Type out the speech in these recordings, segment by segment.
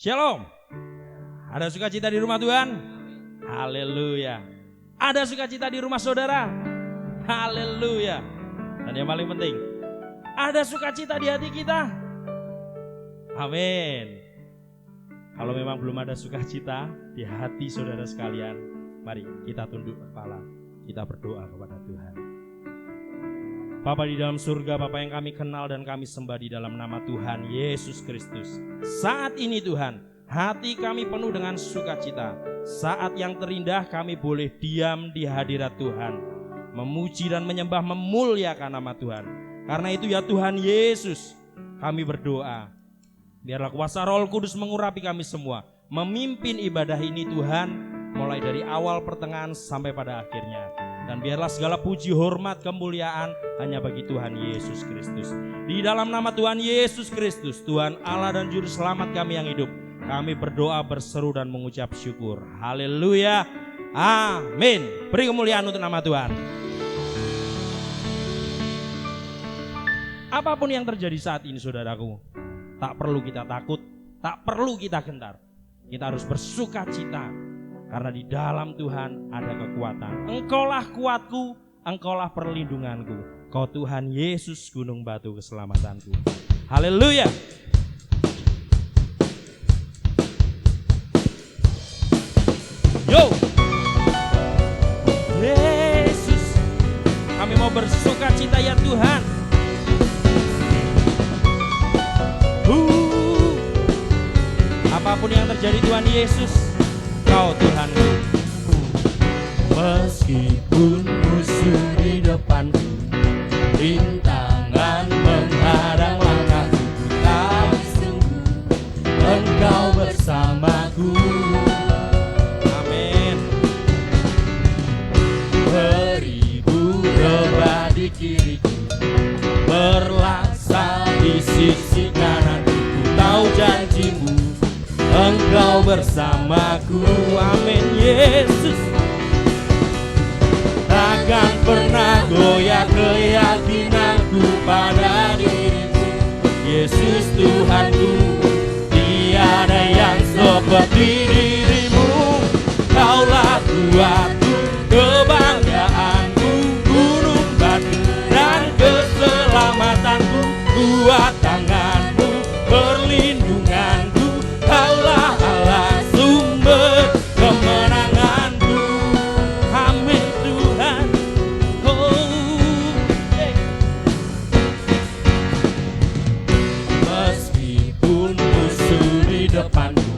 Shalom. Ada sukacita di rumah Tuhan? Haleluya. Ada sukacita di rumah saudara? Haleluya. Dan yang paling penting, ada sukacita di hati kita? Amin. Kalau memang belum ada sukacita di hati saudara sekalian, mari kita tunduk kepala, kita berdoa kepada Tuhan. Bapa di dalam surga, Bapa yang kami kenal dan kami sembah di dalam nama Tuhan Yesus Kristus. Saat ini Tuhan, hati kami penuh dengan sukacita. Saat yang terindah kami boleh diam di hadirat Tuhan, memuji dan menyembah, memuliakan nama Tuhan. Karena itu ya Tuhan Yesus, kami berdoa, biarlah kuasa Roh Kudus mengurapi kami semua, memimpin ibadah ini Tuhan, mulai dari awal pertengahan sampai pada akhirnya. Dan biarlah segala puji, hormat, kemuliaan hanya bagi Tuhan Yesus Kristus. Di dalam nama Tuhan Yesus Kristus, Tuhan Allah dan Juru Selamat kami yang hidup, kami berdoa, berseru dan mengucap syukur. Haleluya, amin. Beri kemuliaan untuk nama Tuhan. Apapun yang terjadi saat ini saudaraku, tak perlu kita takut, tak perlu kita gentar. Kita harus bersuka cita. Karena di dalam Tuhan ada kekuatan. Engkaulah kuatku, Engkaulah perlindunganku. Kau Tuhan Yesus, gunung batu keselamatanku. Haleluya. Yo, Yesus, kami mau bersuka cita ya Tuhan. Apapun yang terjadi Tuhan Yesus, Kau Tuhanku. Meskipun musuh di depanku, rintangan menghadang langkahku, tapi sungguh Engkau bersamaku. Amin. Beribu rebah di kiriku, berlaksa di sisi kananku. Ku tahu janjimu, Engkau bersamaku. Amin Yesus. Takkan pernah goyah keyakinanku pada dirimu, Yesus Tuhanku. Tiada yang seperti dirimu. Kaulah kuatku, kebanggaanku, gunung batu dan keselamatanku. Kuat tanganmu, perlindunganku. Kaulah Allah, sumber kemenanganku. Amin Tuhan. Meskipun musuh di depanku,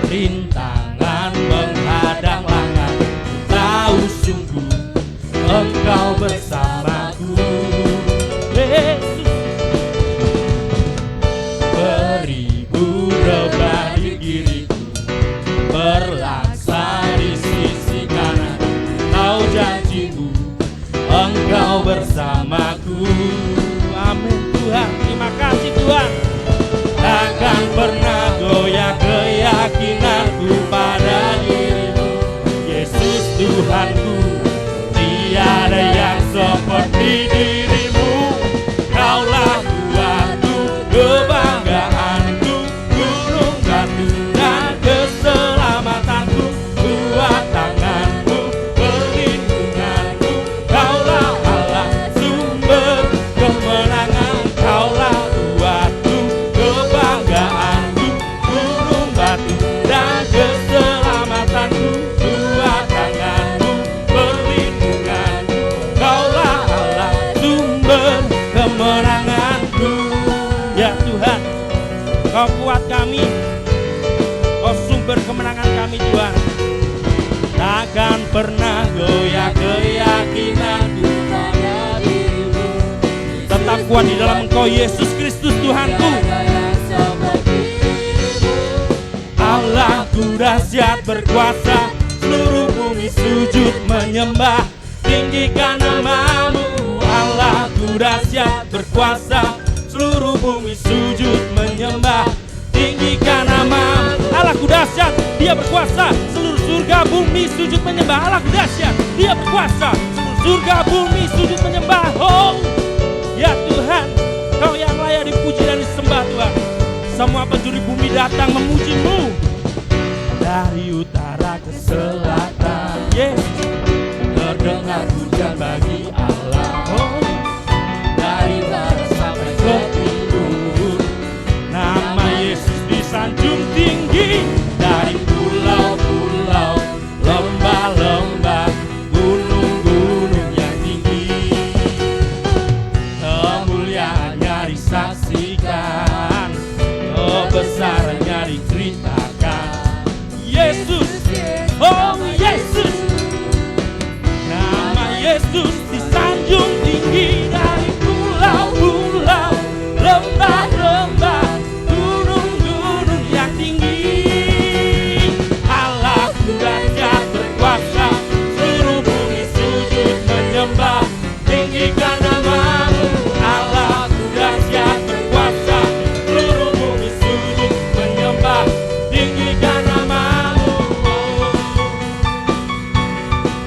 rintangan menghadang langkahku, tahu sungguh Engkau bersamaku. Yesus. Beribu rebah di kiriku, berlaksa di sisi kanan. Tahu janjimu, Engkau bersamaku. Amin Tuhan. Terima kasih Tuhan. Takkan pernah goyah keyakinanku pada dirimu, Yesus Tuhanku. Tiada yang seperti dirimu. Kaulah kuatku, kebanggaanku, gunung batu dan keselamatanku. Kuat tanganmu, perlindunganku. Kaulah Allah, sumber kemenangan. Kaulah kuatku, kebanggaanku, gunung batu dan keselamatanku. Kuat tanganmu, perlindunganku. Kaulah Allah, sumber kemenanganku. Ya Tuhan, Kau kuat kami, Kau sumber kemenangan kami Tuhan. Takkan pernah goyah keyakinanku pada dirimu. Tetap kuat di dalam Engkau Yesus Kristus Tuhanku. Allahku dahsyat berkuasa, seluruh bumi sujud menyembah. Tinggikan namamu. Allahku dahsyat berkuasa, seluruh bumi sujud menyembah. Tinggikan namamu. Allahku dahsyat, Dia berkuasa. Seluruh surga bumi sujud menyembah. Allahku dahsyat, Dia berkuasa. Seluruh surga bumi sujud menyembah. Oh, ya Tuhan, Kau yang layak dipuji dan disembah Tuhan. Semua penjuru bumi datang memujimu. Dari utara ke selatan, Yesus, terdengar pujian bagi Allah. Oh, dari barat sampai ke timur, nama Yesus disanjung tinggi. Dari pulau-pulau, lembah-lembah, gunung-gunung yang tinggi, kemuliaannya disaksikan, kebesarannya diceritakan. Yesus, oh Yesus, nama Yesus disanjung tinggi. Dari pulau-pulau, lembah-lembah, gunung-gunung yang tinggi, Allahku dahsyat berkuasa, seluruh bumi sujud menyembah. Tinggikan namamu, Allahku dahsyat berkuasa, seluruh bumi sujud menyembah. Tinggikan namamu.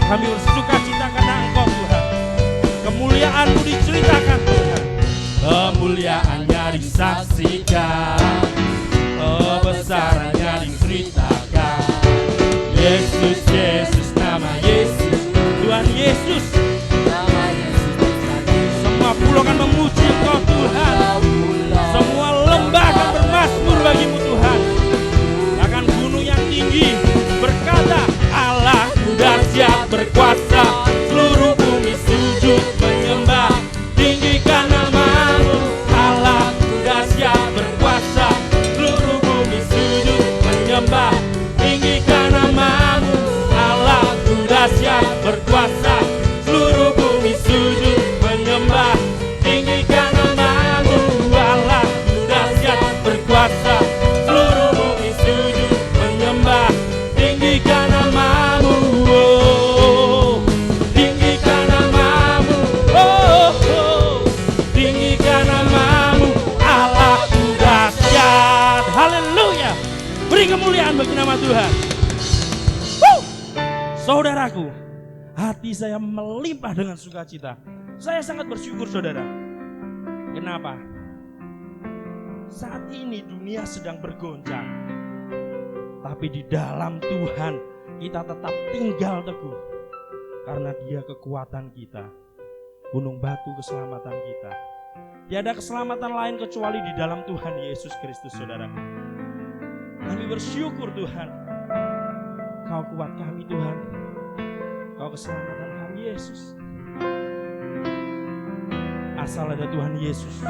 Kami bersuka cita karena Engkau Tuhan, kemuliaan-Mu diceritakan Tuhan, kemuliaannya disaksikan, kebesarannya diceritakan. Yesus, Yesus, nama Yesus, Tuhan Yesus. Semua pulau akan memuji Engkau Tuhan, semua lembah akan bermasmur bagimu Tuhan. Bahkan gunung yang tinggi berkata, Allahku dahsyat berkuasa, seluruh bumi sujud menyembah. Tinggikan namamu, Allahku dahsyat berkuasa, seluruh bumi sujud menyembah. Tinggikan namamu, Allahku dahsyat berkuasa, seluruh bumi sujud menyembah. Tinggikan namamu, Allahku dahsyat berkuasa, seluruh bumi sujud menyembah. Tinggikan namamu, oh, tinggikan namamu, oh, oh, tinggikan namamu, Allahku dahsyat. Haleluya. Beri kemuliaan bagi nama Tuhan. Saudaraku, hati saya melimpah dengan sukacita. Saya sangat bersyukur saudara. Kenapa? Saat ini dunia sedang bergoncang, tapi di dalam Tuhan kita tetap tinggal teguh. Karena Dia kekuatan kita, gunung batu keselamatan kita. Tiada keselamatan lain kecuali di dalam Tuhan Yesus Kristus saudara. Kami bersyukur Tuhan, Kau kuat kami Tuhan, Kau keselamatan kami Yesus. Asal ada Tuhan Yesus,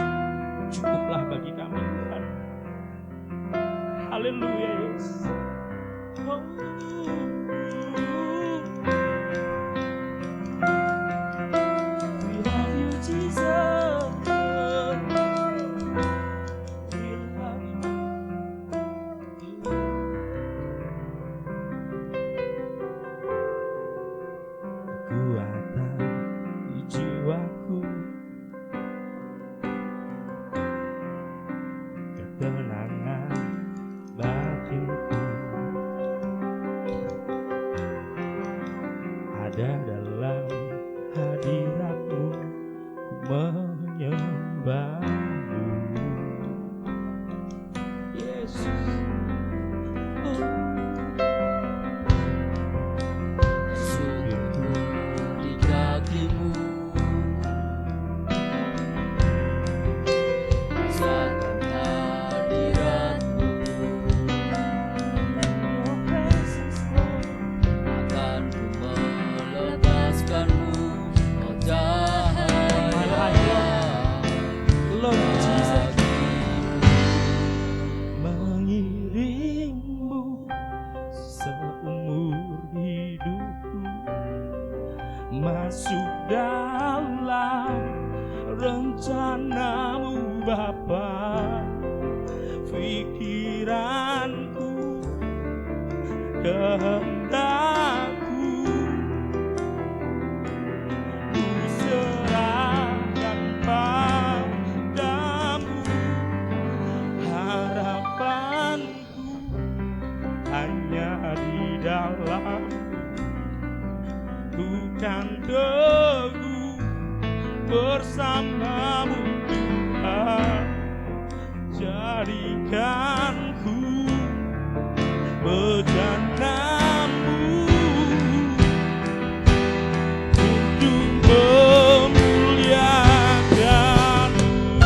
cukuplah bagi kami Tuhan. Haleluya Yesus. Oh. We love you Jesus. We love you. Kekuatan di jiwaku, ketenangan batinku, ada dalam hadirat-Mu, ku menyembah-Mu. Yesus, oh. Sujudku di kaki-Mu, rasakan hadirat-Mu, Your presence, Lord. akan ku melepaskan-Mu, oh cahaya Lord Jesus, bagiku. mengiringmu seumur hidupku, masuk dalam rencana-Mu Bapa. Pikiranku, kehendakku, ku serahkan padamu. Harapanku hanya di dalam, ku kan teguh bersama-Mu Tuhan. Jadi akanku bejanamu untuk memuliakanmu.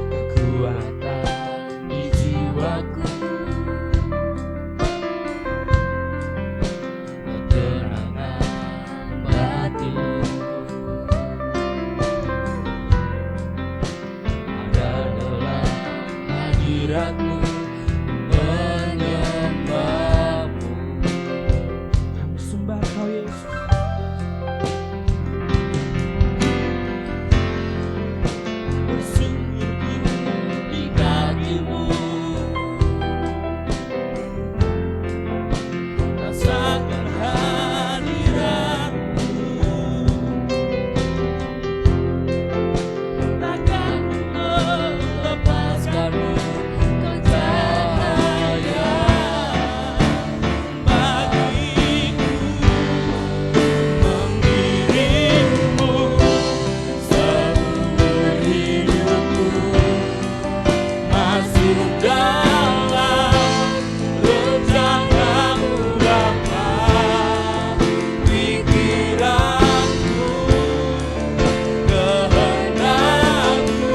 Kekuatan di jiwaku, ketenangan batin, ada dalam hadiratmu, menyembahmu. Kami sembah Kau Yesus. Di kakimu, rasakan hadiratmu, takkan melepaskanmu, kau cahaya bagiku, mengiringmu seumur hidupku, masuk dalam rencanamu Bapa. Pikiranku, kehendakku,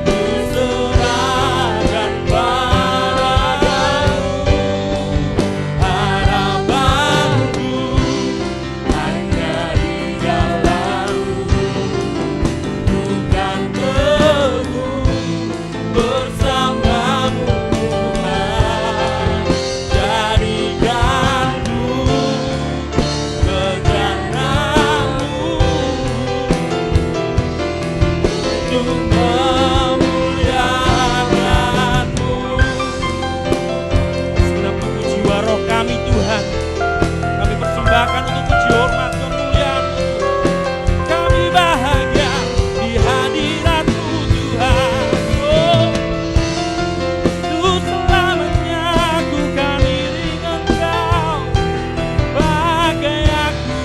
ku serahkan padamu. Harapanku hanya di dalam-Mu, bukan teguh bersamamu Tuhan. Jadikanku bejanamu untuk memuliakanmu. Segenap tubuh jiwa roh kami Tuhan, kami persembahkan untuk puji hormat kemuliaan-Mu. Kami bahagia di hadirat-Mu Tuhan. Oh, untuk selamanya ku kan iring Engkau, bagai aku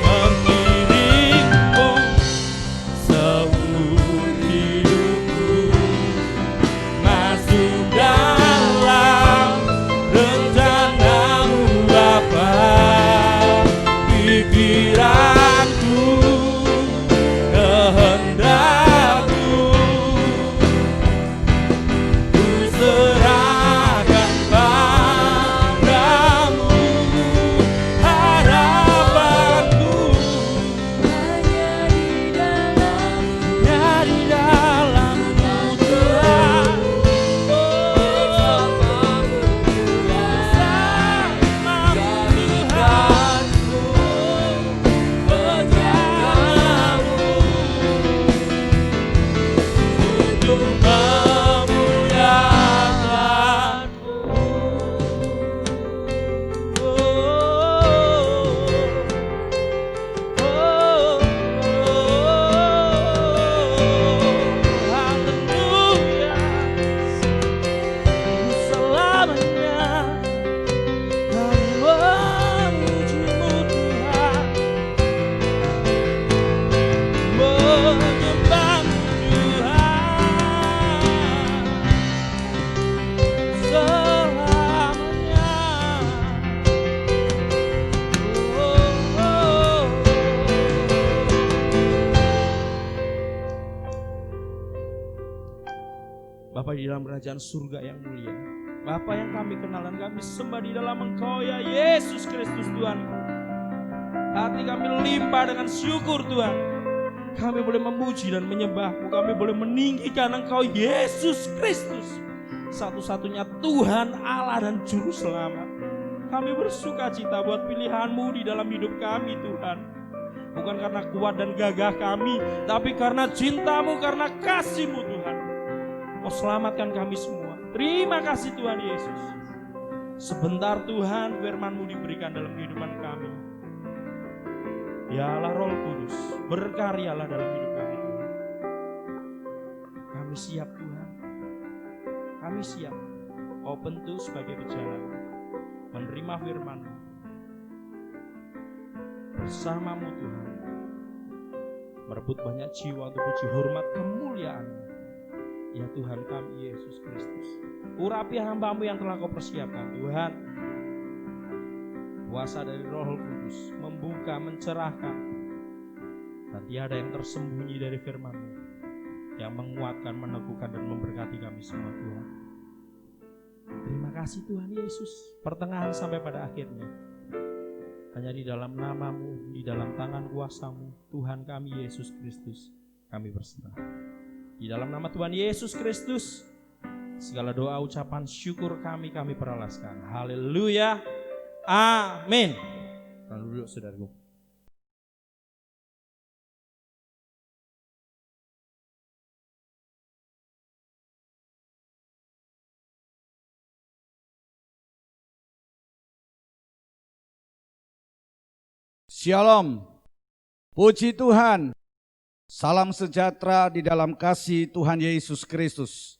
mengiringmu seumur hidupku, masuk dalam rencana-Mu Bapa. Pikiranku, kehendakku, ku serahkan padamu. Harapanku Hanya di dalam-Mu, hanya di dalam-Mu Tuhan. bersamamu Tuhan. Jadikanku bejanamu untuk memuliakanmu. Bapa di dalam kerajaan surga yang mulia, Bapa yang kami kenal dan kami sembah di dalam Engkau ya Yesus Kristus Tuhanku. Hati kami limpah dengan syukur Tuhan. Kami boleh memuji dan menyembah-Mu, kami boleh meninggikan Engkau Yesus Kristus, satu-satunya Tuhan Allah dan Juru Selamat. Kami bersuka cita buat pilihan-Mu di dalam hidup kami Tuhan. Bukan karena kuat dan gagah kami, tapi karena cinta-Mu, karena kasih-Mu Tuhan. Kau selamatkan kami semua. Terima kasih Tuhan Yesus. Sebentar Tuhan firman-Mu diberikan dalam kehidupan kami. Ya Allah Roh Kudus, berkaryalah dalam hidup kami Tuhan. Kami siap Tuhan. Kami siap. Open to sebagai pejalan, menerima firman bersamamu Tuhan, merebut banyak jiwa untuk puji hormat kemuliaan-Mu. Ya Tuhan kami Yesus Kristus, urapi hamba-Mu yang telah Kau persiapkan Tuhan. Kuasa dari Roh Kudus membuka, mencerahkan, dan tiada yang tersembunyi dari firman-Mu yang menguatkan, meneguhkan, dan memberkati kami semua Tuhan. Terima kasih Tuhan Yesus, pertengahan sampai pada akhirnya hanya di dalam nama-Mu, di dalam tangan kuasa-Mu Tuhan kami Yesus Kristus kami berserah. Di dalam nama Tuhan Yesus Kristus segala doa, ucapan, syukur kami peralaskan. Haleluya, amin. Lalu duduk saudaraku. Shalom, puji Tuhan, salam sejahtera di dalam kasih Tuhan Yesus Kristus.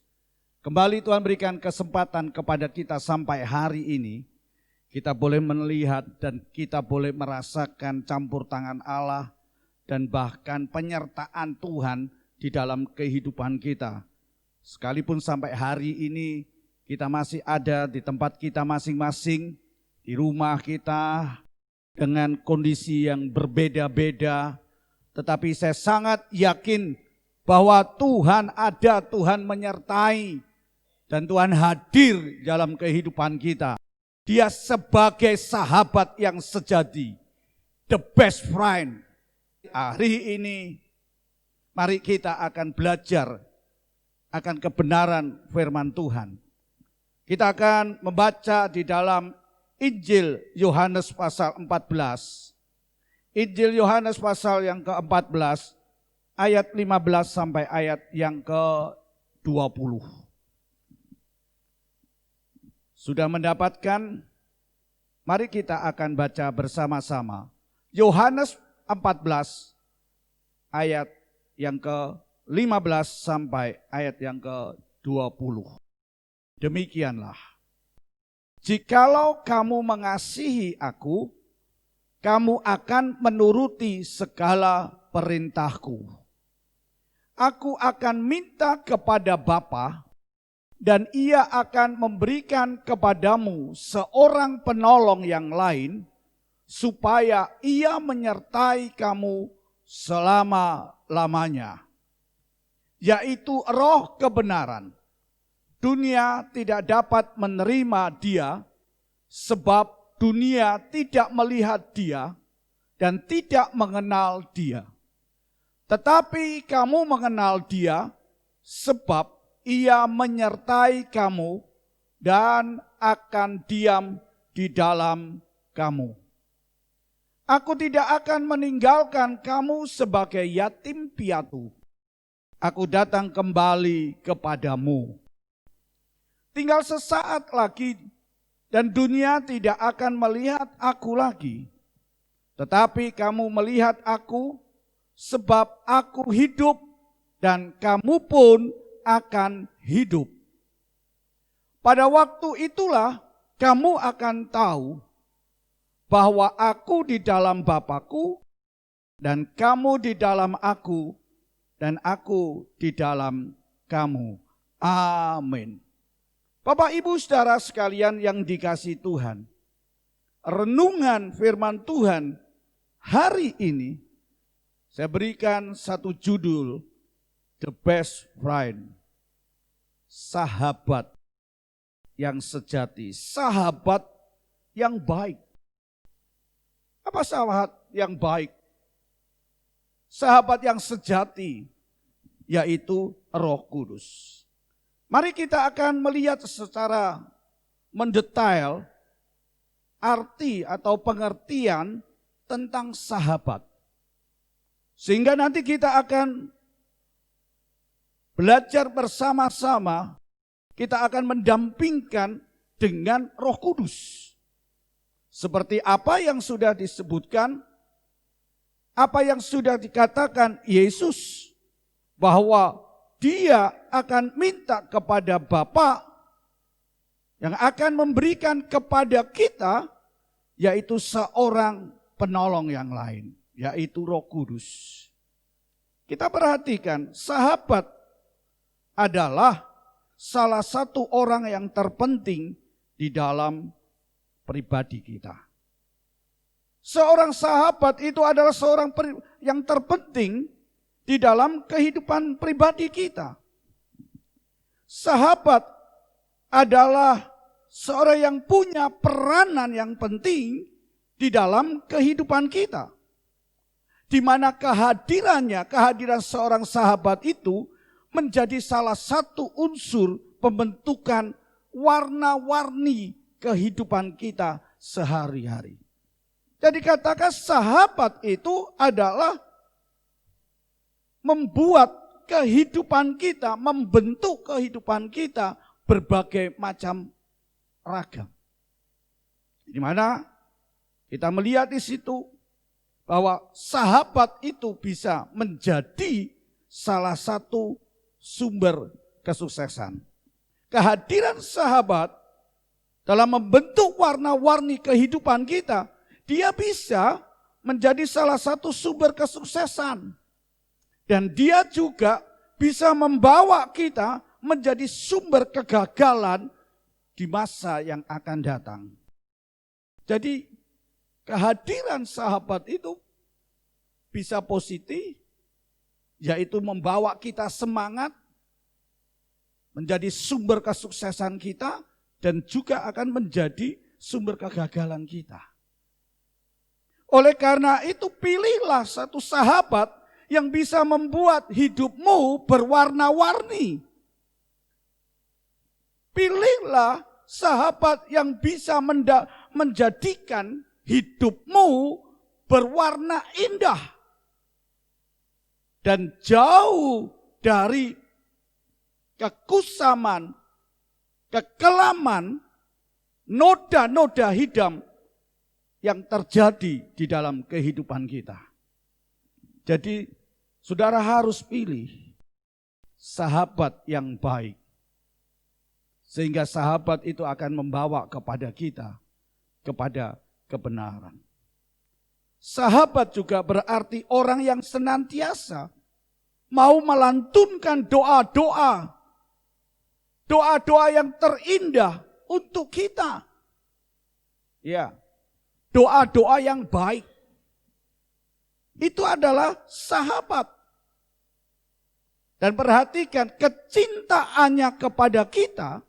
Kembali Tuhan berikan kesempatan kepada kita sampai hari ini, kita boleh melihat dan kita boleh merasakan campur tangan Allah dan bahkan penyertaan Tuhan di dalam kehidupan kita. Sekalipun sampai hari ini kita masih ada di tempat kita masing-masing, di rumah kita, dengan kondisi yang berbeda-beda, tetapi saya sangat yakin bahwa Tuhan ada, Tuhan menyertai, dan Tuhan hadir dalam kehidupan kita. Dia sebagai sahabat yang sejati, the best friend. Hari ini mari kita akan belajar akan kebenaran firman Tuhan. Kita akan membaca di dalam Injil Yohanes pasal 14. Injil Yohanes pasal yang ke-14 ayat 15 sampai ayat yang ke-20. Sudah mendapatkan? Mari kita akan baca bersama-sama. Yohanes 14 ayat yang ke-15 sampai ayat yang ke-20. Demikianlah. Jikalau kamu mengasihi aku, kamu akan menuruti segala perintahku. Aku akan minta kepada Bapa, dan Ia akan memberikan kepadamu seorang penolong yang lain, supaya Ia menyertai kamu selama-lamanya, yaitu Roh kebenaran. Dunia tidak dapat menerima Dia, sebab dunia tidak melihat Dia dan tidak mengenal Dia. Tetapi kamu mengenal Dia, sebab Ia menyertai kamu dan akan diam di dalam kamu. Aku tidak akan meninggalkan kamu sebagai yatim piatu. Aku datang kembali kepadamu. Tinggal sesaat lagi dan dunia tidak akan melihat aku lagi. Tetapi kamu melihat aku, sebab aku hidup dan kamu pun akan hidup. Pada waktu itulah kamu akan tahu bahwa aku di dalam Bapa-Ku dan kamu di dalam aku dan aku di dalam kamu. Amin. Bapak Ibu Saudara sekalian yang dikasihi Tuhan, renungan firman Tuhan hari ini saya berikan satu judul, The Best Friend, sahabat yang sejati, sahabat yang baik. Apa sahabat yang baik? Sahabat yang sejati, yaitu Roh Kudus. Mari kita akan melihat secara mendetail arti atau pengertian tentang sahabat. Sehingga nanti kita akan belajar bersama-sama, kita akan mendampingkan dengan Roh Kudus. Seperti apa yang sudah disebutkan apa yang sudah dikatakan Yesus, bahwa Dia akan minta kepada Bapa yang akan memberikan kepada kita, yaitu seorang penolong yang lain, yaitu Roh Kudus. Kita perhatikan, sahabat adalah salah satu orang yang terpenting di dalam pribadi kita. Seorang sahabat itu adalah seorang yang terpenting di dalam kehidupan pribadi kita. Sahabat adalah seorang yang punya peranan yang penting di dalam kehidupan kita. Di mana kehadiran seorang sahabat itu menjadi salah satu unsur pembentukan warna-warni kehidupan kita sehari-hari. Jadi katakan sahabat itu adalah membuat kehidupan kita, membentuk kehidupan kita berbagai macam ragam. Di mana kita melihat di situ bahwa sahabat itu bisa menjadi salah satu sumber kesuksesan. Kehadiran sahabat dalam membentuk warna-warni kehidupan kita, dia bisa menjadi salah satu sumber kesuksesan. Dan dia juga bisa membawa kita menjadi sumber kegagalan di masa yang akan datang. Jadi kehadiran sahabat itu bisa positif, yaitu membawa kita semangat, menjadi sumber kesuksesan kita, dan juga akan menjadi sumber kegagalan kita. Oleh karena itu pilihlah satu sahabat yang bisa membuat hidupmu berwarna-warni. Pilihlah sahabat yang bisa menjadikan hidupmu berwarna indah. Dan jauh dari kekusaman, kekelaman, noda-noda hitam yang terjadi di dalam kehidupan kita. Jadi saudara harus pilih sahabat yang baik. Sehingga sahabat itu akan membawa kepada kita kepada kebenaran. Sahabat juga berarti orang yang senantiasa mau melantunkan doa-doa. Doa-doa yang terindah untuk kita. Ya, doa-doa yang baik. Itu adalah sahabat. Dan perhatikan kecintaannya kepada kita.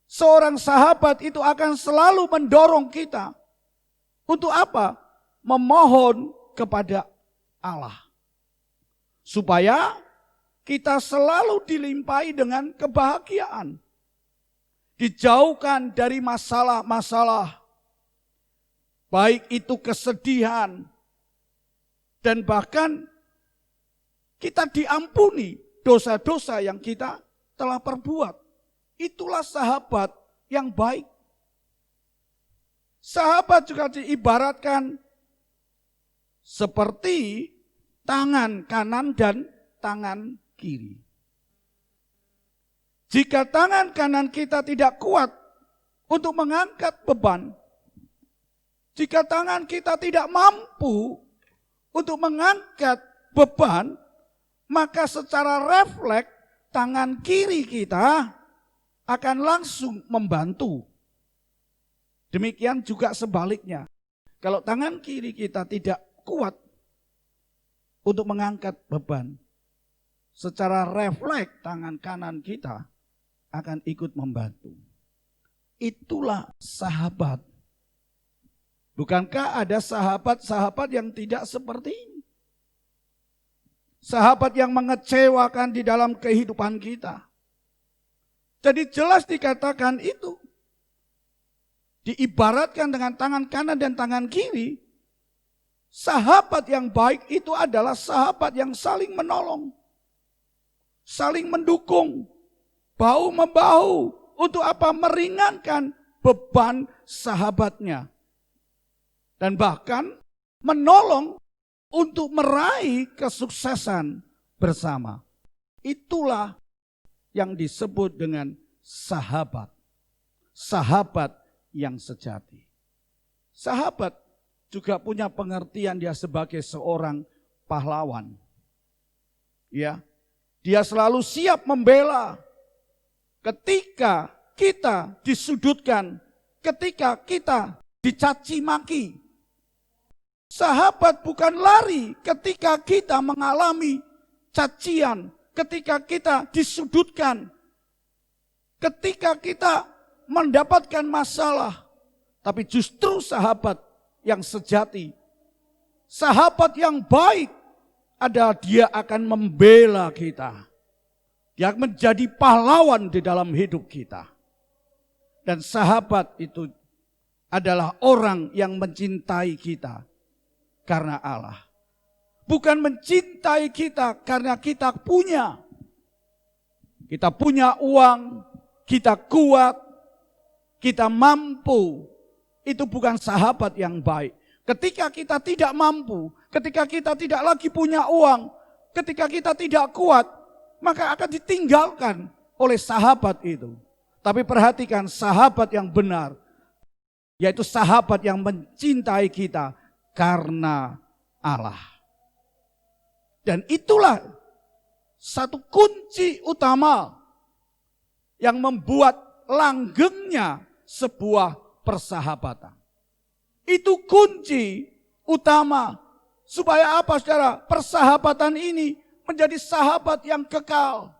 Seorang sahabat itu akan selalu mendorong kita. Untuk apa? Memohon kepada Allah. Supaya kita selalu dilimpahi dengan kebahagiaan. Dijauhkan dari masalah-masalah. Baik itu kesedihan. Dan bahkan kita diampuni dosa-dosa yang kita telah perbuat. Itulah sahabat yang baik. Sahabat juga diibaratkan seperti tangan kanan dan tangan kiri. Jika tangan kanan kita tidak kuat untuk mengangkat beban, jika tangan kita tidak mampu untuk mengangkat beban, maka secara refleks tangan kiri kita akan langsung membantu. Demikian juga sebaliknya. Kalau tangan kiri kita tidak kuat untuk mengangkat beban, secara refleks tangan kanan kita akan ikut membantu. Itulah sahabat. Bukankah ada sahabat-sahabat yang tidak seperti ini? Sahabat yang mengecewakan di dalam kehidupan kita. Jadi jelas dikatakan itu. Diibaratkan dengan tangan kanan dan tangan kiri. Sahabat yang baik itu adalah sahabat yang saling menolong. Saling mendukung. Bahu-membahu. Untuk apa? Meringankan beban sahabatnya. Dan bahkan menolong untuk meraih kesuksesan bersama. Itulah yang disebut dengan sahabat. Sahabat yang sejati. Sahabat juga punya pengertian dia sebagai seorang pahlawan. Ya, dia selalu siap membela ketika kita disudutkan, ketika kita dicaci maki. Sahabat bukan lari ketika kita mengalami cacian, ketika kita disudutkan, ketika kita mendapatkan masalah. Tapi justru sahabat yang sejati, sahabat yang baik adalah dia akan membela kita. Dia akan menjadi pahlawan di dalam hidup kita. Dan sahabat itu adalah orang yang mencintai kita karena Allah. Bukan mencintai kita karena kita punya. Kita punya uang, kita kuat, kita mampu. Itu bukan sahabat yang baik. Ketika kita tidak mampu, ketika kita tidak lagi punya uang, ketika kita tidak kuat, maka akan ditinggalkan oleh sahabat itu. Tapi perhatikan sahabat yang benar, yaitu sahabat yang mencintai kita karena Allah. Dan itulah satu kunci utama yang membuat langgengnya sebuah persahabatan. Itu kunci utama supaya apa saudara? Persahabatan ini menjadi sahabat yang kekal.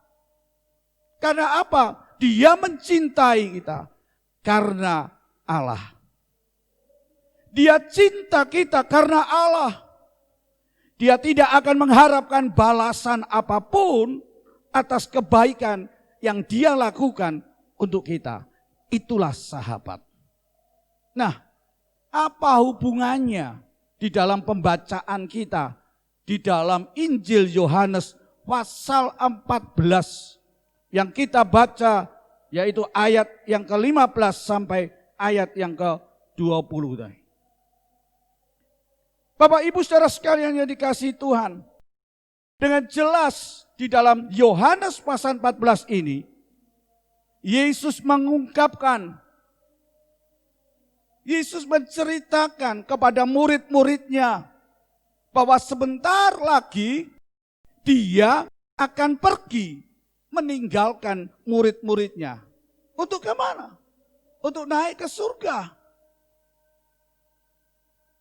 Karena apa? Dia mencintai kita karena Allah. Dia cinta kita karena Allah. Dia tidak akan mengharapkan balasan apapun atas kebaikan yang dia lakukan untuk kita. Itulah sahabat. Nah, apa hubungannya di dalam pembacaan kita di dalam Injil Yohanes pasal 14 yang kita baca, yaitu ayat yang ke-15 sampai ayat yang ke-20 tadi. Bapak Ibu saudara sekalian yang dikasihi Tuhan, dengan jelas di dalam Yohanes pasal 14 ini, Yesus mengungkapkan, Yesus menceritakan kepada murid-muridnya bahwa sebentar lagi dia akan pergi meninggalkan murid-muridnya. Untuk kemana? Untuk naik ke surga.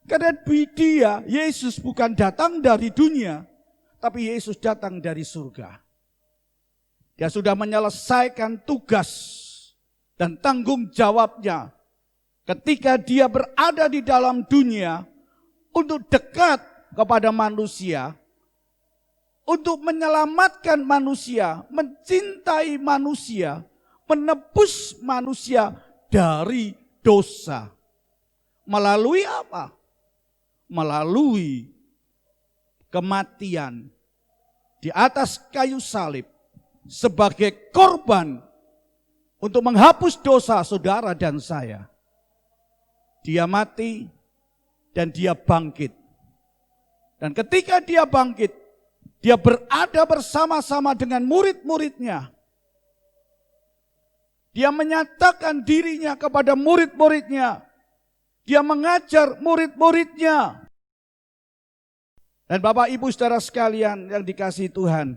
Karena dia, Yesus bukan datang dari dunia, tapi Yesus datang dari surga. Dia sudah menyelesaikan tugas dan tanggung jawabnya ketika dia berada di dalam dunia untuk dekat kepada manusia, untuk menyelamatkan manusia, mencintai manusia, menebus manusia dari dosa. Melalui apa? Melalui kematian di atas kayu salib sebagai korban untuk menghapus dosa saudara dan saya. Dia mati dan dia bangkit. Dan ketika dia bangkit, dia berada bersama-sama dengan murid-muridnya. Dia menyatakan dirinya kepada murid-muridnya. Dia mengajar murid-muridnya. Dan Bapak Ibu saudara sekalian yang dikasihi Tuhan,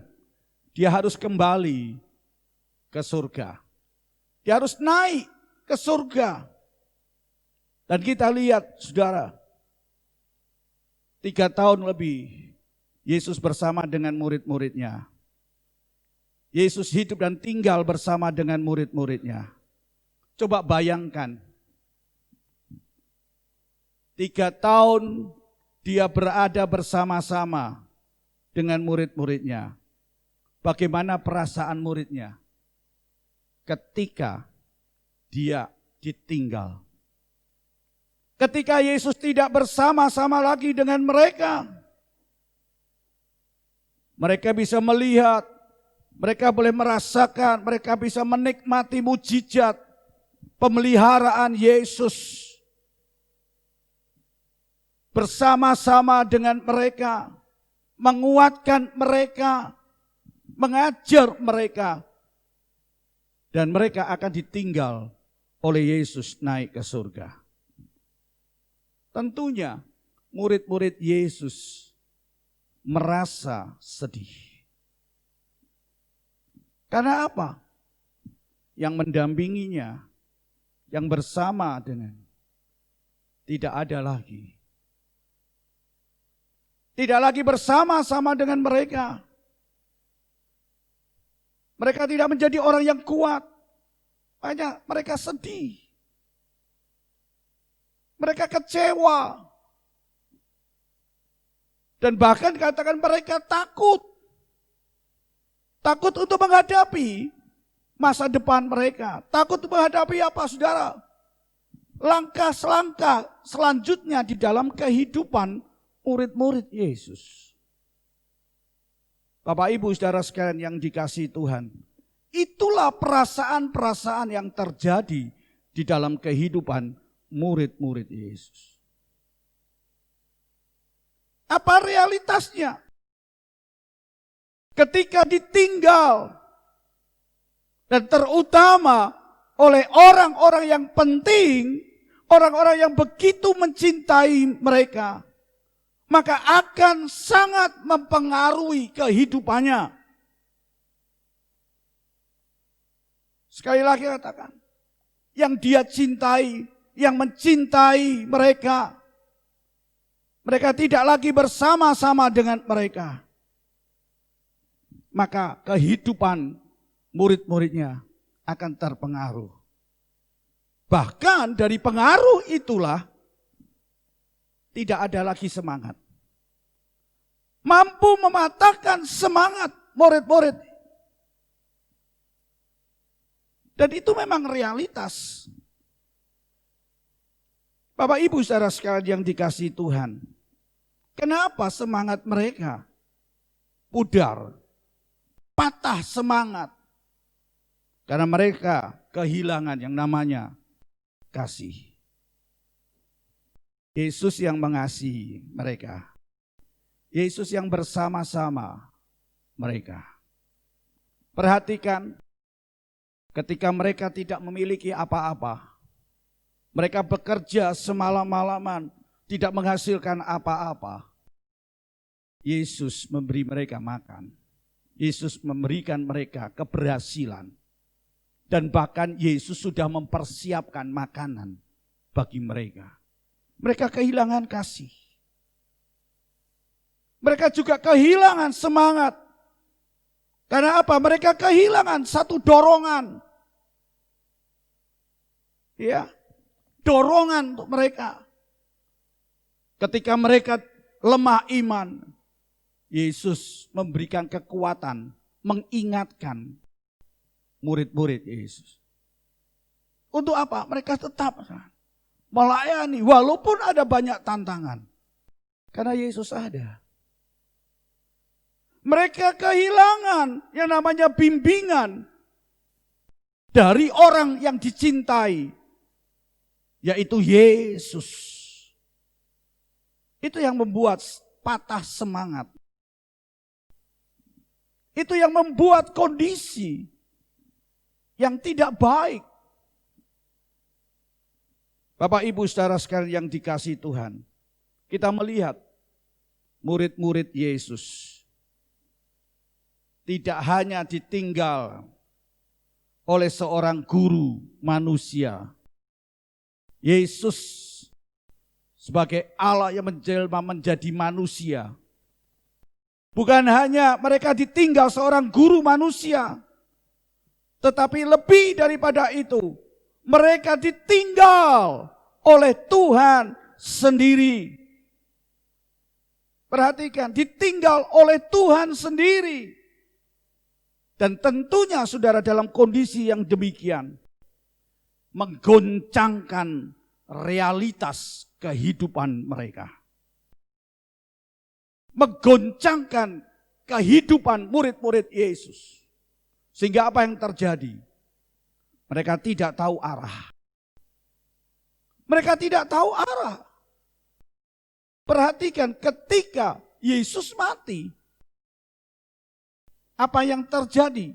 dia harus kembali ke surga. Dia harus naik ke surga. Dan kita lihat saudara, 3 tahun lebih Yesus bersama dengan murid-muridnya. Yesus hidup dan tinggal bersama dengan murid-muridnya. Coba bayangkan, 3 tahun dia berada bersama-sama dengan murid-muridnya. Bagaimana perasaan muridnya ketika dia ditinggal? Ketika Yesus tidak bersama-sama lagi dengan mereka. Mereka bisa melihat, mereka boleh merasakan, mereka bisa menikmati mujizat pemeliharaan Yesus. bersama-sama dengan mereka, menguatkan mereka, mengajar mereka, dan mereka akan ditinggal oleh Yesus naik ke surga. Tentunya murid-murid Yesus merasa sedih. Karena apa? Yang mendampinginya, yang bersama dengan, tidak ada lagi. Tidak lagi bersama-sama dengan mereka. Mereka tidak menjadi orang yang kuat. Hanya mereka sedih. Mereka kecewa. Dan bahkan katakan mereka takut. Takut untuk menghadapi masa depan mereka. Takut untuk menghadapi apa, saudara? Langkah-langkah selanjutnya di dalam kehidupan murid-murid Yesus. Bapak Ibu saudara sekalian yang dikasihi Tuhan, itulah perasaan-perasaan yang terjadi di dalam kehidupan murid-murid Yesus. Apa realitasnya? Ketika ditinggal dan terutama oleh orang-orang yang penting, orang-orang yang begitu mencintai mereka, maka akan sangat mempengaruhi kehidupannya. Sekali lagi katakan, yang dia cintai, yang mencintai mereka, mereka tidak lagi bersama-sama dengan mereka. Maka kehidupan murid-muridnya akan terpengaruh. Bahkan dari pengaruh itulah tidak ada lagi semangat. Mampu mematahkan semangat murid-murid. Dan itu memang realitas. Bapak Ibu saudara sekalian yang dikasihi Tuhan. Kenapa semangat mereka pudar? Patah semangat. Karena mereka kehilangan yang namanya kasih. Yesus yang mengasihi mereka. Yesus yang bersama-sama mereka. Perhatikan, ketika mereka tidak memiliki apa-apa, mereka bekerja semalam-malaman, tidak menghasilkan apa-apa. Yesus memberi mereka makan. Yesus memberikan mereka keberhasilan. Dan bahkan Yesus sudah mempersiapkan makanan bagi mereka. Mereka kehilangan kasih. Mereka juga kehilangan semangat. Karena apa? Mereka kehilangan satu dorongan. Ya, dorongan untuk mereka. Ketika mereka lemah iman, Yesus memberikan kekuatan, mengingatkan murid-murid Yesus. Untuk apa? Mereka tetap melayani walaupun ada banyak tantangan. Karena Yesus ada. Mereka kehilangan yang namanya bimbingan dari orang yang dicintai, yaitu Yesus. Itu yang membuat patah semangat. Itu yang membuat kondisi yang tidak baik. Bapak Ibu saudara sekalian yang dikasihi Tuhan, kita melihat murid-murid Yesus tidak hanya ditinggal oleh seorang guru manusia. Yesus sebagai Allah yang menjelma menjadi manusia. Bukan hanya mereka ditinggal seorang guru manusia, tetapi lebih daripada itu, mereka ditinggal oleh Tuhan sendiri. Perhatikan, ditinggal oleh Tuhan sendiri. Dan tentunya saudara dalam kondisi yang demikian, menggoncangkan realitas kehidupan mereka. Menggoncangkan kehidupan murid-murid Yesus. Sehingga apa yang terjadi? Mereka tidak tahu arah. Mereka tidak tahu arah. Perhatikan ketika Yesus mati, apa yang terjadi?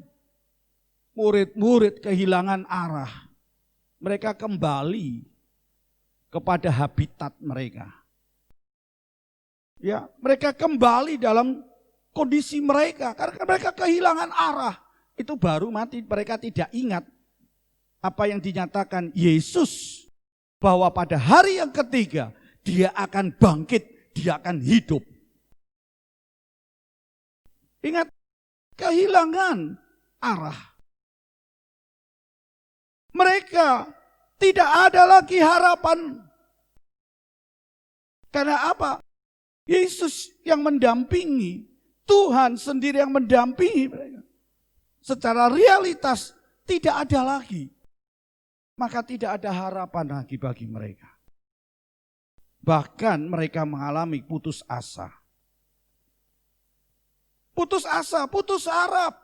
Murid-murid kehilangan arah. Mereka kembali kepada habitat mereka. Ya, mereka kembali dalam kondisi mereka karena mereka kehilangan arah. Itu baru mati, mereka tidak ingat apa yang dinyatakan Yesus bahwa pada hari yang ketiga dia akan bangkit, dia akan hidup. Ingat, kehilangan arah. Mereka tidak ada lagi harapan. Karena apa? Yesus yang mendampingi, Tuhan sendiri yang mendampingi mereka. Secara realitas tidak ada lagi. Maka tidak ada harapan lagi bagi mereka. Bahkan mereka mengalami putus asa. Putus asa, putus harap.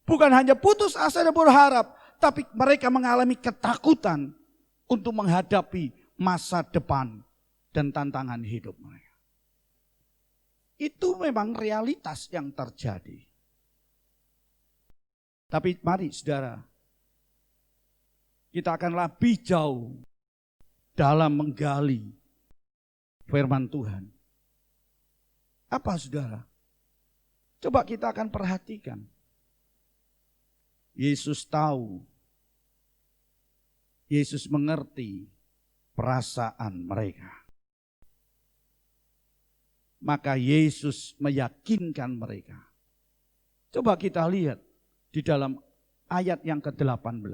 Bukan hanya putus asa dan berharap, tapi mereka mengalami ketakutan untuk menghadapi masa depan dan tantangan hidup mereka. Itu memang realitas yang terjadi. Tapi mari saudara, kita akan lebih jauh dalam menggali firman Tuhan. Apa saudara? Coba kita akan perhatikan. Yesus tahu, Yesus mengerti perasaan mereka. Maka Yesus meyakinkan mereka. Coba kita lihat di dalam ayat yang ke-18.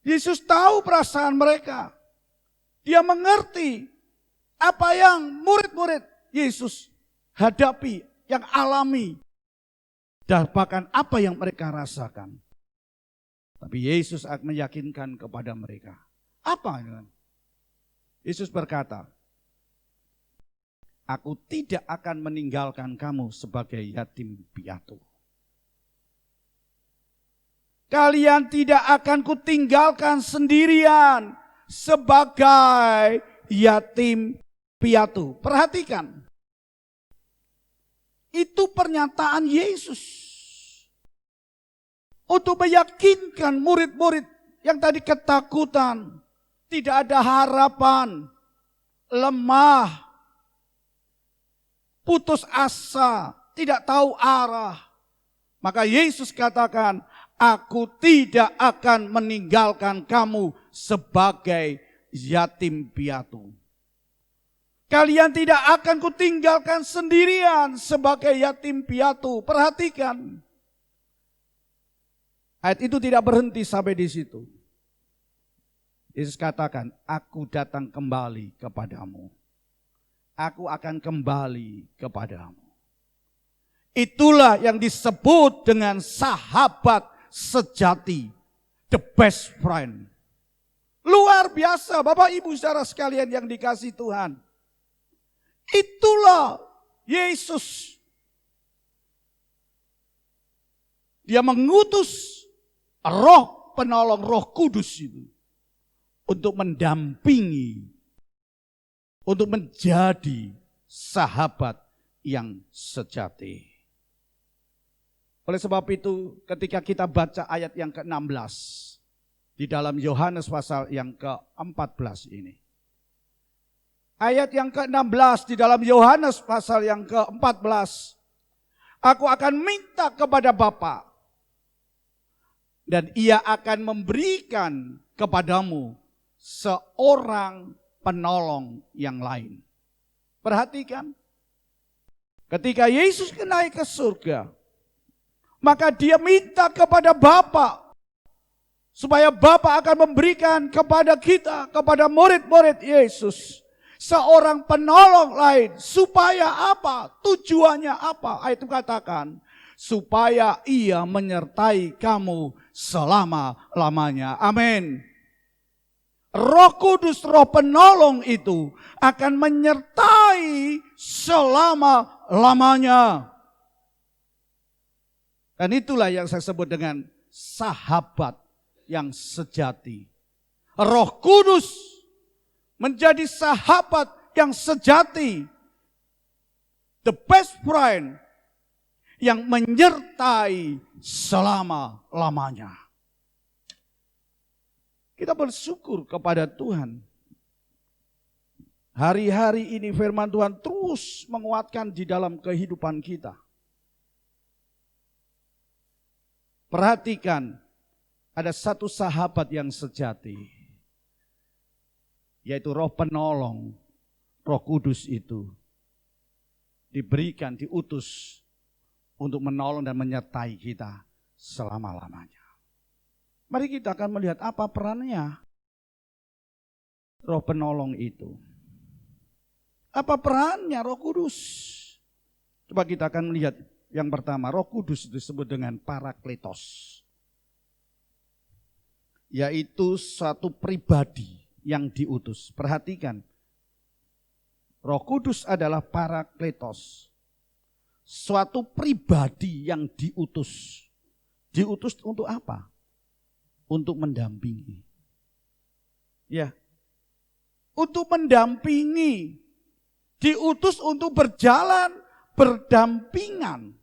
Yesus tahu perasaan mereka. Dia mengerti apa yang murid-murid Yesus hadapi, yang alami. Dan bahkan apa yang mereka rasakan. Tapi Yesus akan meyakinkan kepada mereka. Apa? Yesus berkata, aku tidak akan meninggalkan kamu sebagai yatim piatu. Kalian tidak akan kutinggalkan sendirian sebagai yatim piatu. Perhatikan. Itu pernyataan Yesus untuk meyakinkan murid-murid yang tadi ketakutan, tidak ada harapan, lemah, putus asa, tidak tahu arah. Maka Yesus katakan, aku tidak akan meninggalkan kamu sebagai yatim piatu. Kalian tidak akan kutinggalkan sendirian sebagai yatim piatu. Perhatikan. Ayat itu tidak berhenti sampai di situ. Yesus katakan, aku datang kembali kepadamu. Aku akan kembali kepadamu. Itulah yang disebut dengan sahabat sejati. The best friend. Luar biasa Bapak Ibu saudara sekalian yang dikasihi Tuhan. Itulah Yesus. Dia mengutus roh penolong, roh kudus itu. Untuk mendampingi. Untuk menjadi sahabat yang sejati. Oleh sebab itu ketika kita baca ayat yang ke-16. Di dalam Yohanes pasal yang ke-14 ini. Ayat yang ke-16 di dalam Yohanes pasal yang ke-14. Aku akan minta kepada Bapa. Dan ia akan memberikan kepadamu seorang penolong yang lain. Perhatikan. Ketika Yesus naik ke surga. Maka dia minta kepada Bapa. Supaya Bapa akan memberikan kepada kita, kepada murid-murid Yesus. Seorang penolong lain, supaya apa? Tujuannya apa? Ayat itu katakan, supaya ia menyertai kamu selama-lamanya. Amin. Roh Kudus, roh penolong itu akan menyertai selama-lamanya. Dan itulah yang saya sebut dengan sahabat yang sejati. Roh Kudus menjadi sahabat yang sejati, the best friend yang menyertai selama-lamanya. Kita bersyukur kepada Tuhan. Hari-hari ini firman Tuhan terus menguatkan di dalam kehidupan kita. Perhatikan, ada satu sahabat yang sejati, yaitu Roh Penolong, Roh Kudus itu diberikan, diutus untuk menolong dan menyertai kita selama-lamanya. Mari kita akan melihat apa perannya Roh Penolong itu. Apa perannya Roh Kudus? Coba kita akan melihat yang pertama, Roh Kudus disebut dengan Parakletos, yaitu suatu pribadi yang diutus. Perhatikan, Roh Kudus adalah Parakletos, suatu pribadi yang diutus. Diutus untuk apa? Untuk mendampingi. Ya, untuk mendampingi. Diutus untuk berjalan berdampingan.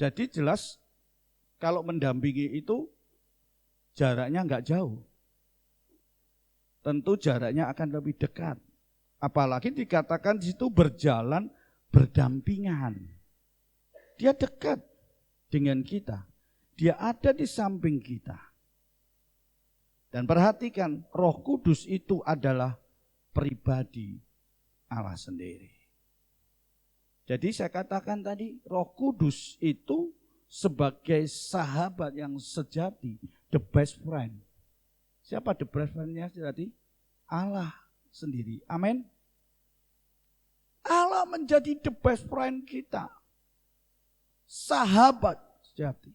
Jadi jelas kalau mendampingi itu jaraknya enggak jauh. Tentu jaraknya akan lebih dekat. Apalagi dikatakan di situ berjalan berdampingan. Dia dekat dengan kita. Dia ada di samping kita. Dan perhatikan, Roh Kudus itu adalah pribadi Allah sendiri. Jadi saya katakan tadi, Roh Kudus itu sebagai sahabat yang sejati, the best friend. Siapa the best friend-nya tadi? Allah sendiri. Amin. Allah menjadi the best friend kita. Sahabat sejati.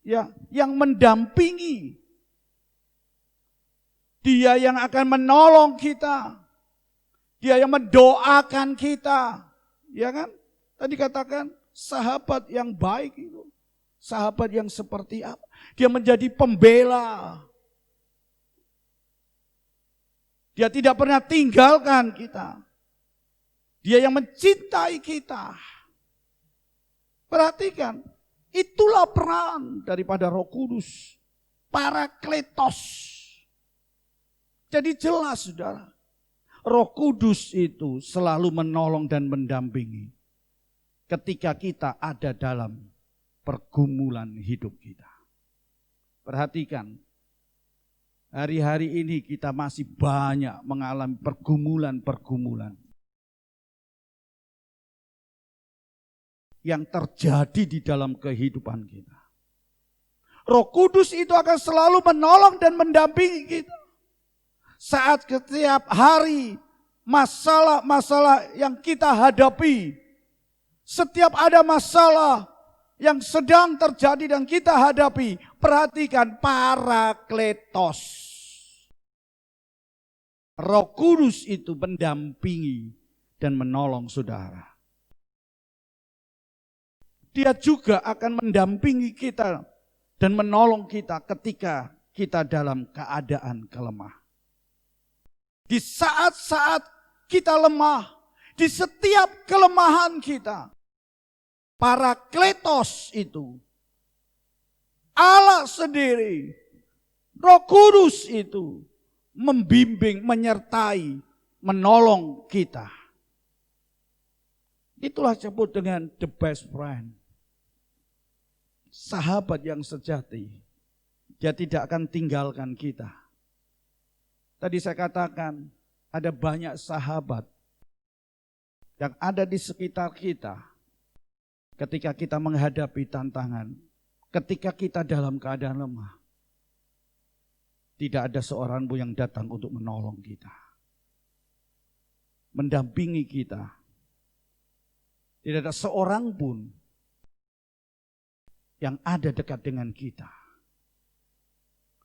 Ya, yang mendampingi. Dia yang akan menolong kita. Dia yang mendoakan kita. Ya kan? Tadi katakan sahabat yang baik itu. Sahabat yang seperti apa? Dia menjadi pembela. Dia tidak pernah tinggalkan kita. Dia yang mencintai kita. Perhatikan, itulah peran daripada Roh Kudus. Parakletos. Jadi jelas saudara, Roh Kudus itu selalu menolong dan mendampingi ketika kita ada dalam pergumulan hidup kita. Perhatikan, hari-hari ini kita masih banyak mengalami pergumulan-pergumulan yang terjadi di dalam kehidupan kita. Roh Kudus itu akan selalu menolong dan mendampingi kita. Saat setiap hari masalah-masalah yang kita hadapi, setiap ada masalah yang sedang terjadi dan kita hadapi, perhatikan Parakletos. Roh Kudus itu mendampingi dan menolong saudara. Dia juga akan mendampingi kita dan menolong kita ketika kita dalam keadaan kelemah. Di saat-saat kita lemah, di setiap kelemahan kita, Parakletos itu, Allah sendiri, Roh Kudus itu, membimbing, menyertai, menolong kita. Itulah disebut dengan the best friend. Sahabat yang sejati, dia tidak akan tinggalkan kita. Tadi saya katakan, ada banyak sahabat yang ada di sekitar kita ketika kita menghadapi tantangan, ketika kita dalam keadaan lemah. Tidak ada seorang pun yang datang untuk menolong kita, mendampingi kita. Tidak ada seorang pun yang ada dekat dengan kita.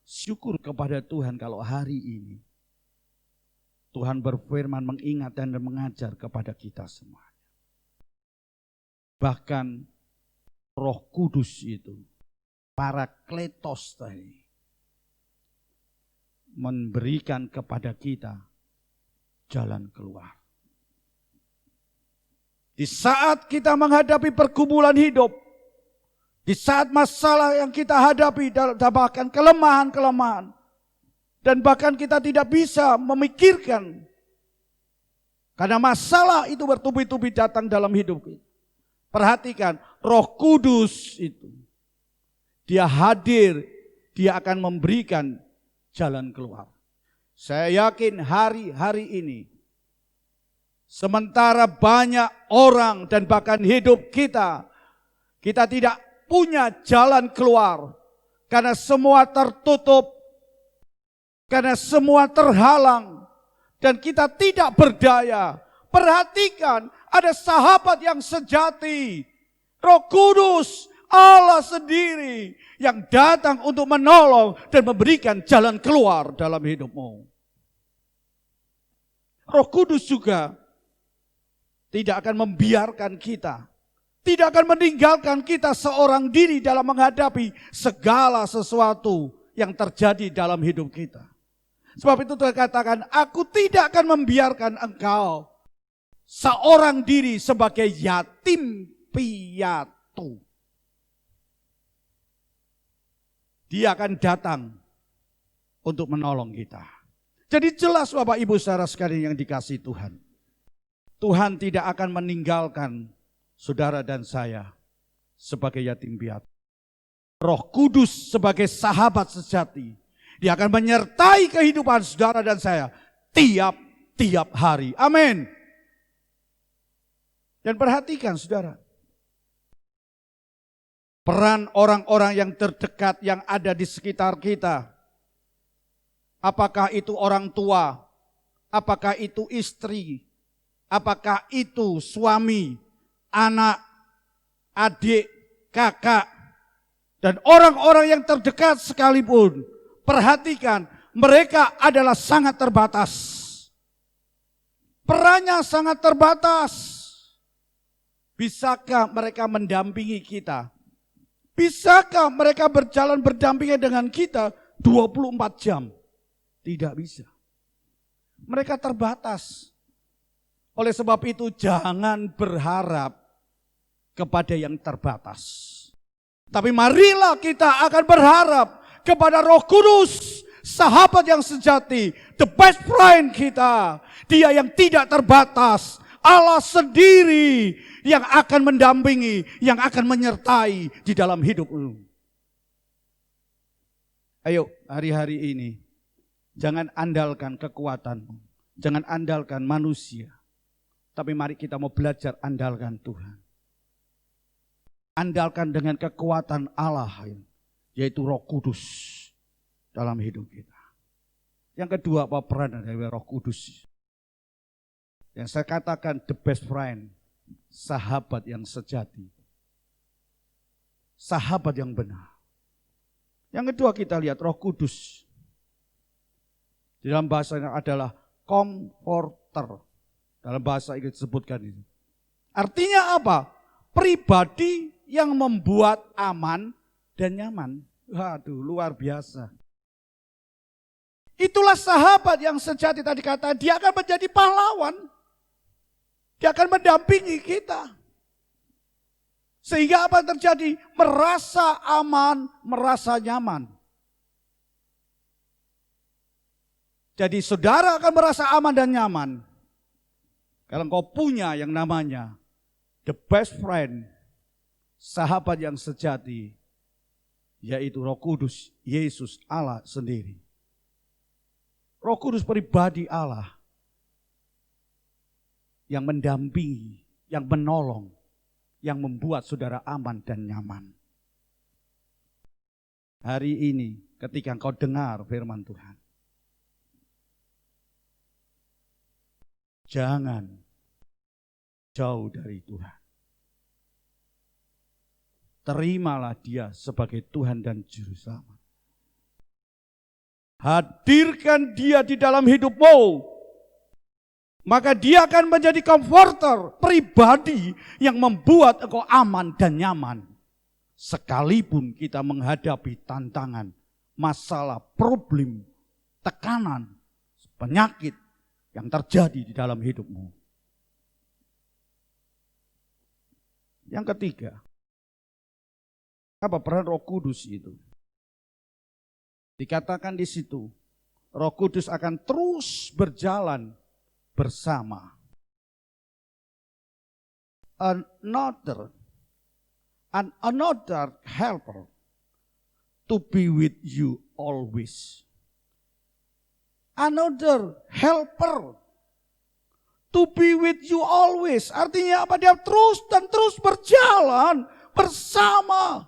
Syukur kepada Tuhan kalau hari ini Tuhan berfirman mengingatkan dan mengajar kepada kita semua. Bahkan Roh Kudus itu, Parakletos tadi, memberikan kepada kita jalan keluar. Di saat kita menghadapi pergumulan hidup, di saat masalah yang kita hadapi, bahkan kelemahan-kelemahan, dan bahkan kita tidak bisa memikirkan, karena masalah itu bertubi-tubi datang dalam hidup kita. Perhatikan, Roh Kudus itu, Dia hadir, Dia akan memberikan jalan keluar. Saya yakin hari-hari ini, sementara banyak orang dan bahkan hidup kita tidak punya jalan keluar. Karena semua tertutup, karena semua terhalang, dan kita tidak berdaya. Perhatikan, ada sahabat yang sejati, Roh Kudus, Allah sendiri yang datang untuk menolong dan memberikan jalan keluar dalam hidupmu. Roh Kudus juga tidak akan membiarkan kita, tidak akan meninggalkan kita seorang diri dalam menghadapi segala sesuatu yang terjadi dalam hidup kita. Sebab itu Tuhan katakan, aku tidak akan membiarkan engkau seorang diri sebagai yatim piatu. Dia akan datang untuk menolong kita. Jadi jelas Bapak Ibu saudara sekalian yang dikasihi Tuhan. Tuhan tidak akan meninggalkan saudara dan saya sebagai yatim piatu. Roh Kudus sebagai sahabat sejati, Dia akan menyertai kehidupan saudara dan saya tiap-tiap hari. Amin. Dan perhatikan saudara, peran orang-orang yang terdekat yang ada di sekitar kita. Apakah itu orang tua, apakah itu istri, apakah itu suami, anak, adik, kakak, dan orang-orang yang terdekat sekalipun. Perhatikan, mereka adalah sangat terbatas. Perannya sangat terbatas. Bisakah mereka mendampingi kita? Bisakah mereka berjalan berdampingan dengan kita 24 jam? Tidak bisa. Mereka terbatas. Oleh sebab itu jangan berharap kepada yang terbatas. Tapi marilah kita akan berharap kepada Roh Kudus, sahabat yang sejati, the best friend kita. Dia yang tidak terbatas, Allah sendiri yang akan mendampingi, yang akan menyertai di dalam hidupmu. Ayo hari-hari ini, jangan andalkan kekuatanmu, jangan andalkan manusia. Tapi mari kita mau belajar andalkan Tuhan. Andalkan dengan kekuatan Allah, yaitu Roh Kudus dalam hidup kita. Yang kedua, apa peran dari Roh Kudus? Yang saya katakan the best friend, sahabat yang sejati, sahabat yang benar. Yang kedua kita lihat Roh Kudus. Di dalam bahasanya adalah comforter. Dalam bahasa Inggris disebutkan itu. Artinya apa? Pribadi yang membuat aman dan nyaman. Waduh, luar biasa. Itulah sahabat yang sejati tadi kata, dia akan menjadi pahlawan. Dia akan mendampingi kita. Sehingga apa yang terjadi? Merasa aman, merasa nyaman. Jadi saudara akan merasa aman dan nyaman. Kalau engkau punya yang namanya the best friend, sahabat yang sejati, yaitu Roh Kudus, Yesus Allah sendiri. Roh Kudus pribadi Allah yang mendampingi, yang menolong, yang membuat saudara aman dan nyaman. Hari ini ketika engkau dengar firman Tuhan, jangan jauh dari Tuhan. Terimalah Dia sebagai Tuhan dan Juru Selamat. Hadirkan Dia di dalam hidupmu. Maka Dia akan menjadi comforter, pribadi yang membuat engkau aman dan nyaman. Sekalipun kita menghadapi tantangan, masalah, problem tekanan, penyakit yang terjadi di dalam hidupmu. Yang ketiga, apa peran Roh Kudus itu? Dikatakan di situ, Roh Kudus akan terus berjalan bersama. Another helper to be with you always. Another helper to be with you always. Artinya apa? Dia terus dan terus berjalan bersama.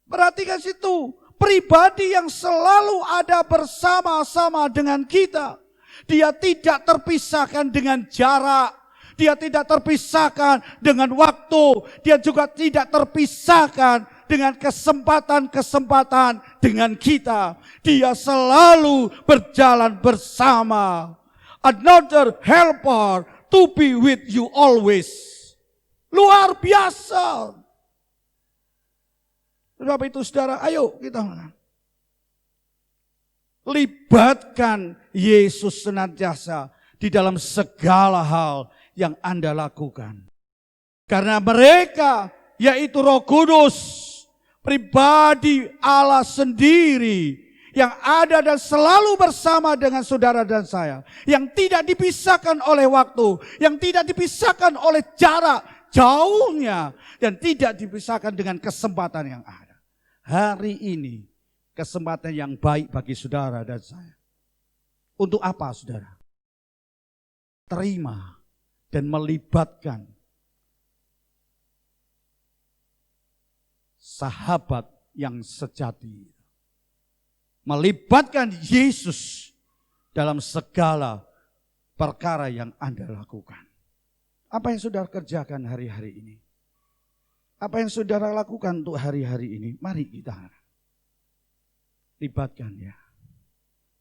Perhatikan situ, pribadi yang selalu ada bersama-sama dengan kita. Dia tidak terpisahkan dengan jarak, dia tidak terpisahkan dengan waktu, dia juga tidak terpisahkan dengan kesempatan-kesempatan dengan kita. Dia selalu berjalan bersama. Another helper to be with you always. Luar biasa. Sebab itu saudara, ayo kita libatkan Yesus senantiasa di dalam segala hal yang Anda lakukan. Karena mereka, yaitu Roh Kudus, pribadi Allah sendiri, yang ada dan selalu bersama dengan saudara dan saya, yang tidak dipisahkan oleh waktu, yang tidak dipisahkan oleh jarak jauhnya, dan tidak dipisahkan dengan kesempatan yang ada. Hari ini kesempatan yang baik bagi saudara dan saya. Untuk apa saudara? Terima dan melibatkan sahabat yang sejati. Melibatkan Yesus dalam segala perkara yang Anda lakukan. Apa yang saudara kerjakan hari-hari ini? Apa yang saudara lakukan untuk hari-hari ini? Mari kita libatkan dia.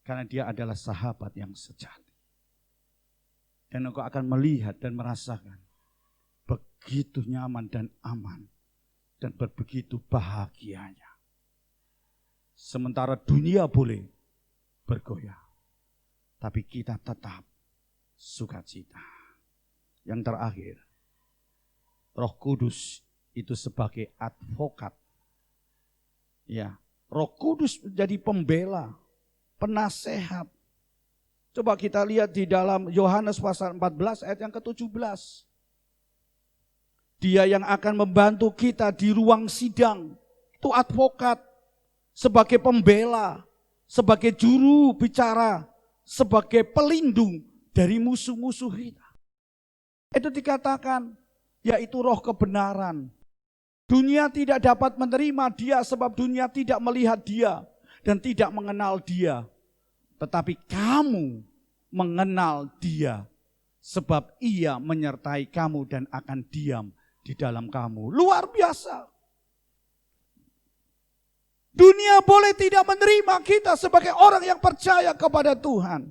Karena dia adalah sahabat yang sejati. Dan engkau akan melihat dan merasakan begitu nyaman dan aman. Dan begitu bahagianya. Sementara dunia boleh bergoyah. Tapi kita tetap sukacita. Yang terakhir, Roh Kudus itu sebagai advokat. Ya, Roh Kudus menjadi pembela, penasehat. Coba kita lihat di dalam Yohanes pasal 14 ayat yang ke-17. Dia yang akan membantu kita di ruang sidang, itu advokat, sebagai pembela, sebagai juru bicara, sebagai pelindung dari musuh-musuh kita. Itu dikatakan, yaitu roh kebenaran. Dunia tidak dapat menerima dia sebab dunia tidak melihat dia dan tidak mengenal dia. Tetapi kamu mengenal dia sebab ia menyertai kamu dan akan diam di dalam kamu. Luar biasa. Dunia boleh tidak menerima kita sebagai orang yang percaya kepada Tuhan.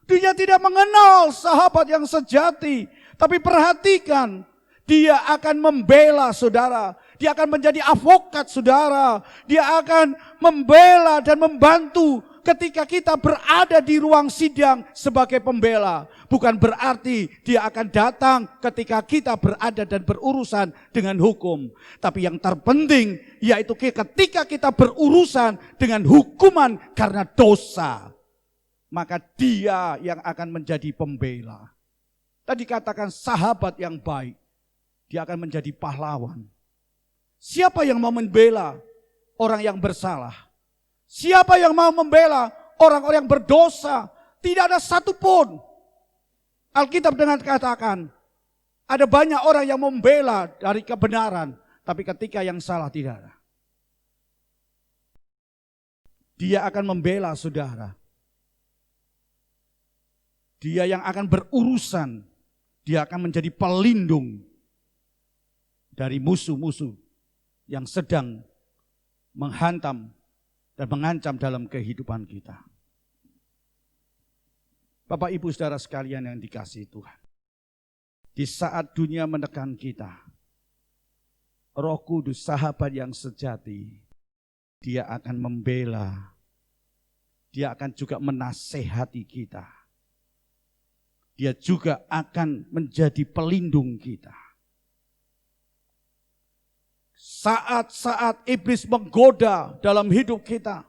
Dunia tidak mengenal sahabat yang sejati. Tapi perhatikan, dia akan membela saudara. Dia akan menjadi advokat saudara. Dia akan membela dan membantu ketika kita berada di ruang sidang sebagai pembela. Bukan berarti dia akan datang ketika kita berada dan berurusan dengan hukum. Tapi yang terpenting yaitu ketika kita berurusan dengan hukuman karena dosa. Maka dia yang akan menjadi pembela. Tadi katakan sahabat yang baik. Dia akan menjadi pahlawan. Siapa yang mau membela orang yang bersalah? Siapa yang mau membela orang-orang yang berdosa? Tidak ada satupun. Alkitab dengan katakan, ada banyak orang yang membela dari kebenaran, tapi ketika yang salah tidak ada. Dia akan membela saudara. Dia yang akan berurusan, dia akan menjadi pelindung dari musuh-musuh yang sedang menghantam dan mengancam dalam kehidupan kita. Bapak Ibu Saudara sekalian yang dikasihi Tuhan. Di saat dunia menekan kita, Roh Kudus sahabat yang sejati, Dia akan membela. Dia akan juga menasehati kita. Dia juga akan menjadi pelindung kita. Saat-saat iblis menggoda dalam hidup kita,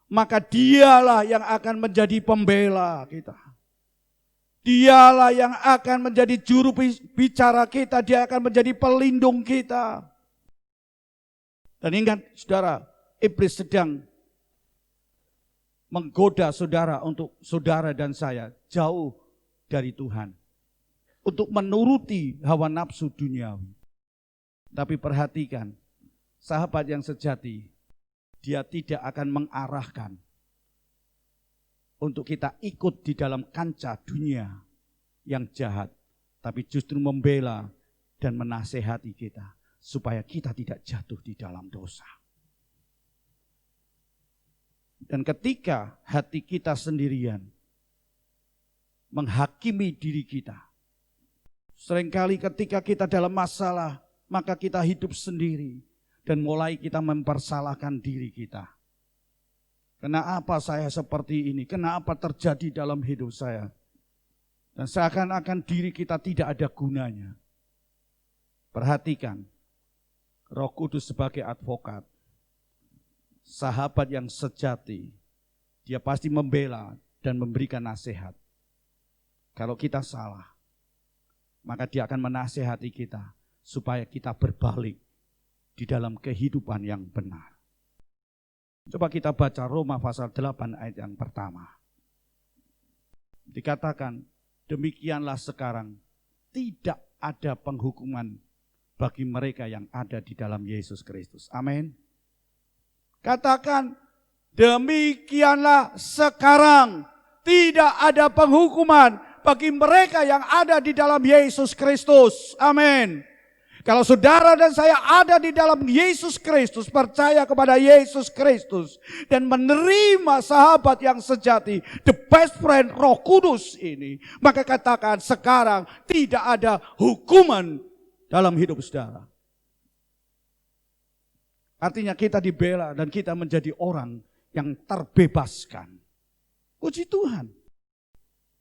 maka dialah yang akan menjadi pembela kita. Dialah yang akan menjadi juru bicara kita, dia akan menjadi pelindung kita. Dan ingat saudara, iblis sedang menggoda saudara untuk saudara dan saya jauh dari Tuhan. Untuk menuruti hawa nafsu duniawi. Tapi perhatikan, sahabat yang sejati, dia tidak akan mengarahkan untuk kita ikut di dalam kancah dunia yang jahat, tapi justru membela dan menasehati kita supaya kita tidak jatuh di dalam dosa. Dan ketika hati kita sendirian menghakimi diri kita, seringkali ketika kita dalam masalah, maka kita hidup sendiri dan mulai kita mempersalahkan diri kita. Kenapa saya seperti ini? Kenapa terjadi dalam hidup saya? Dan seakan-akan diri kita tidak ada gunanya. Perhatikan, Roh Kudus sebagai advokat, sahabat yang sejati, dia pasti membela dan memberikan nasihat. Kalau kita salah, maka dia akan menasehati kita supaya kita berbalik di dalam kehidupan yang benar. Coba kita baca Roma pasal 8 ayat yang pertama. Dikatakan, demikianlah sekarang tidak ada penghukuman bagi mereka yang ada di dalam Yesus Kristus. Amin. Katakan, demikianlah sekarang tidak ada penghukuman bagi mereka yang ada di dalam Yesus Kristus. Amin. Kalau saudara dan saya ada di dalam Yesus Kristus, percaya kepada Yesus Kristus, dan menerima sahabat yang sejati, the best friend Roh Kudus ini, maka katakan sekarang tidak ada hukuman dalam hidup saudara. Artinya kita dibela dan kita menjadi orang yang terbebaskan. Puji Tuhan.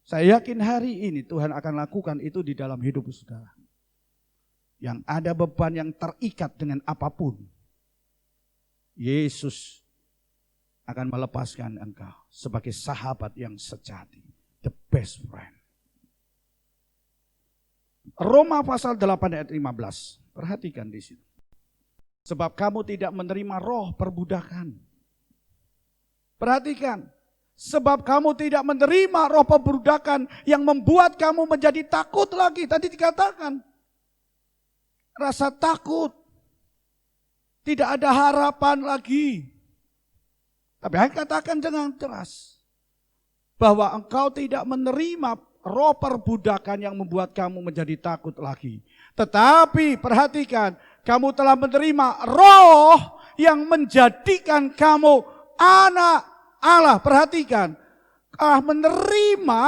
Saya yakin hari ini Tuhan akan lakukan itu di dalam hidup saudara. Yang ada beban yang terikat dengan apapun, Yesus akan melepaskan engkau sebagai sahabat yang sejati, the best friend. Roma pasal 8 ayat 15, perhatikan di situ. Sebab kamu tidak menerima roh perbudakan. Perhatikan, sebab kamu tidak menerima roh perbudakan yang membuat kamu menjadi takut lagi. Tadi dikatakan, rasa takut, tidak ada harapan lagi. Tapi saya katakan dengan keras, bahwa engkau tidak menerima roh perbudakan yang membuat kamu menjadi takut lagi. Tetapi perhatikan, kamu telah menerima roh yang menjadikan kamu anak Allah. Perhatikan, menerima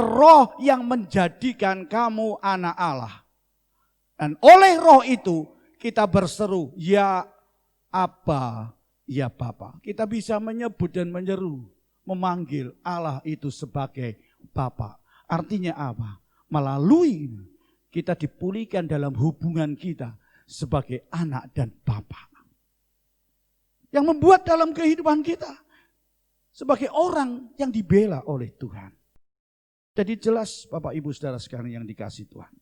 roh yang menjadikan kamu anak Allah. Dan oleh roh itu kita berseru, ya Aba, ya Bapa. Kita bisa menyebut dan menyeru, memanggil Allah itu sebagai Bapa. Artinya apa? Melalui kita dipulihkan dalam hubungan kita sebagai anak dan Bapa. Yang membuat dalam kehidupan kita sebagai orang yang dibela oleh Tuhan. Jadi jelas Bapak Ibu Saudara sekalian yang dikasihi Tuhan.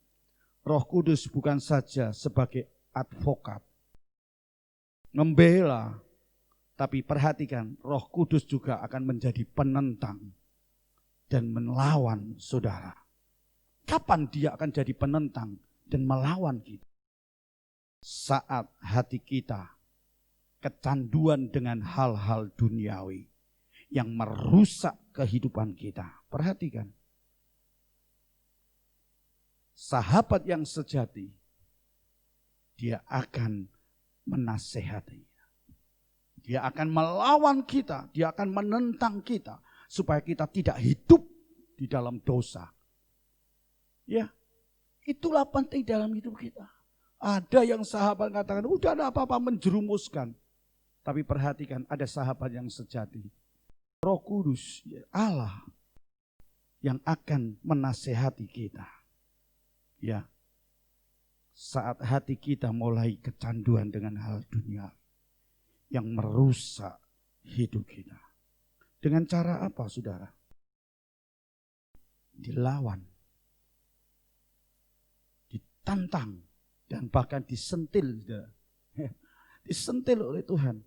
Roh Kudus bukan saja sebagai advokat, membela, tapi perhatikan, Roh Kudus juga akan menjadi penentang dan melawan saudara. Kapan dia akan jadi penentang dan melawan kita? Saat hati kita kecanduan dengan hal-hal duniawi yang merusak kehidupan kita. Perhatikan. Sahabat yang sejati, dia akan menasehati. Dia akan melawan kita, dia akan menentang kita supaya kita tidak hidup di dalam dosa. Ya, itulah penting dalam hidup kita. Ada yang sahabat katakan, udah ada apa-apa menjerumuskan. Tapi perhatikan, ada sahabat yang sejati. Roh Kudus, Allah yang akan menasehati kita. Ya, saat hati kita mulai kecanduan dengan hal dunia yang merusak hidup kita. Dengan cara apa, saudara? Dilawan, ditantang, dan bahkan disentil. Disentil oleh Tuhan.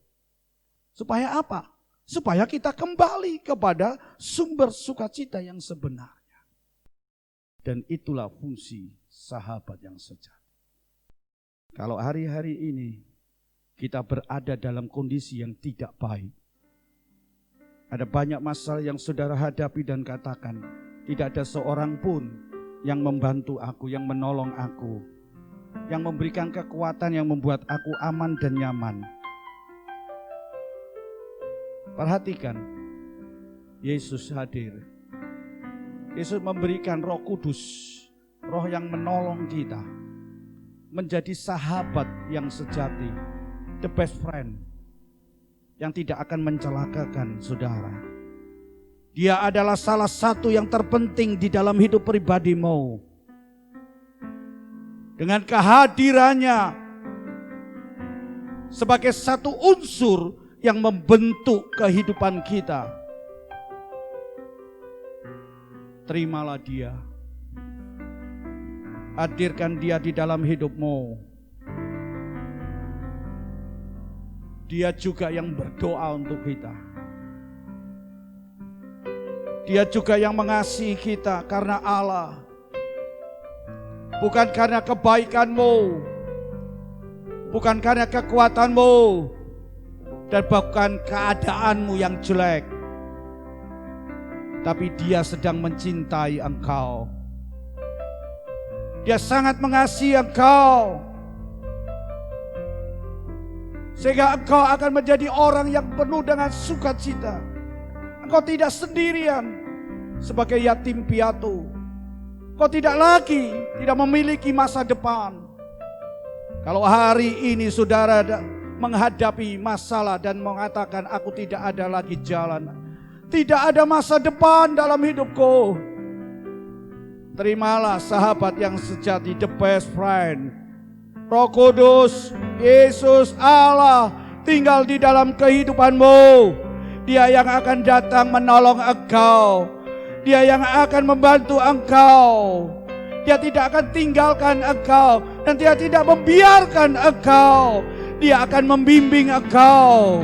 Supaya apa? Supaya kita kembali kepada sumber sukacita yang sebenarnya. Dan itulah fungsi sahabat yang sejati. Kalau hari-hari ini kita berada dalam kondisi yang tidak baik, ada banyak masalah yang saudara hadapi dan katakan, tidak ada seorang pun yang membantu aku, yang menolong aku, yang memberikan kekuatan yang membuat aku aman dan nyaman. Perhatikan, Yesus hadir. Yesus memberikan Roh Kudus, Roh yang menolong kita, menjadi sahabat yang sejati, the best friend, yang tidak akan mencelakakan saudara. Dia adalah salah satu yang terpenting di dalam hidup pribadimu. Dengan kehadirannya sebagai satu unsur yang membentuk kehidupan kita. Terimalah dia. Hadirkan dia di dalam hidupmu. Dia juga yang berdoa untuk kita. Dia juga yang mengasihi kita karena Allah. Bukan karena kebaikanmu, bukan karena kekuatanmu, dan bukan keadaanmu yang jelek. Tapi dia sedang mencintai engkau. Dia sangat mengasihi engkau. Sehingga engkau akan menjadi orang yang penuh dengan sukacita. Engkau tidak sendirian sebagai yatim piatu. Kau tidak memiliki masa depan. Kalau hari ini saudara menghadapi masalah dan mengatakan aku tidak ada lagi jalan, tidak ada masa depan dalam hidupku, terimalah sahabat yang sejati, the best friend. Roh Kudus, Yesus, Allah tinggal di dalam kehidupanmu. Dia yang akan datang menolong engkau. Dia yang akan membantu engkau. Dia tidak akan tinggalkan engkau. Dan dia tidak membiarkan engkau. Dia akan membimbing engkau.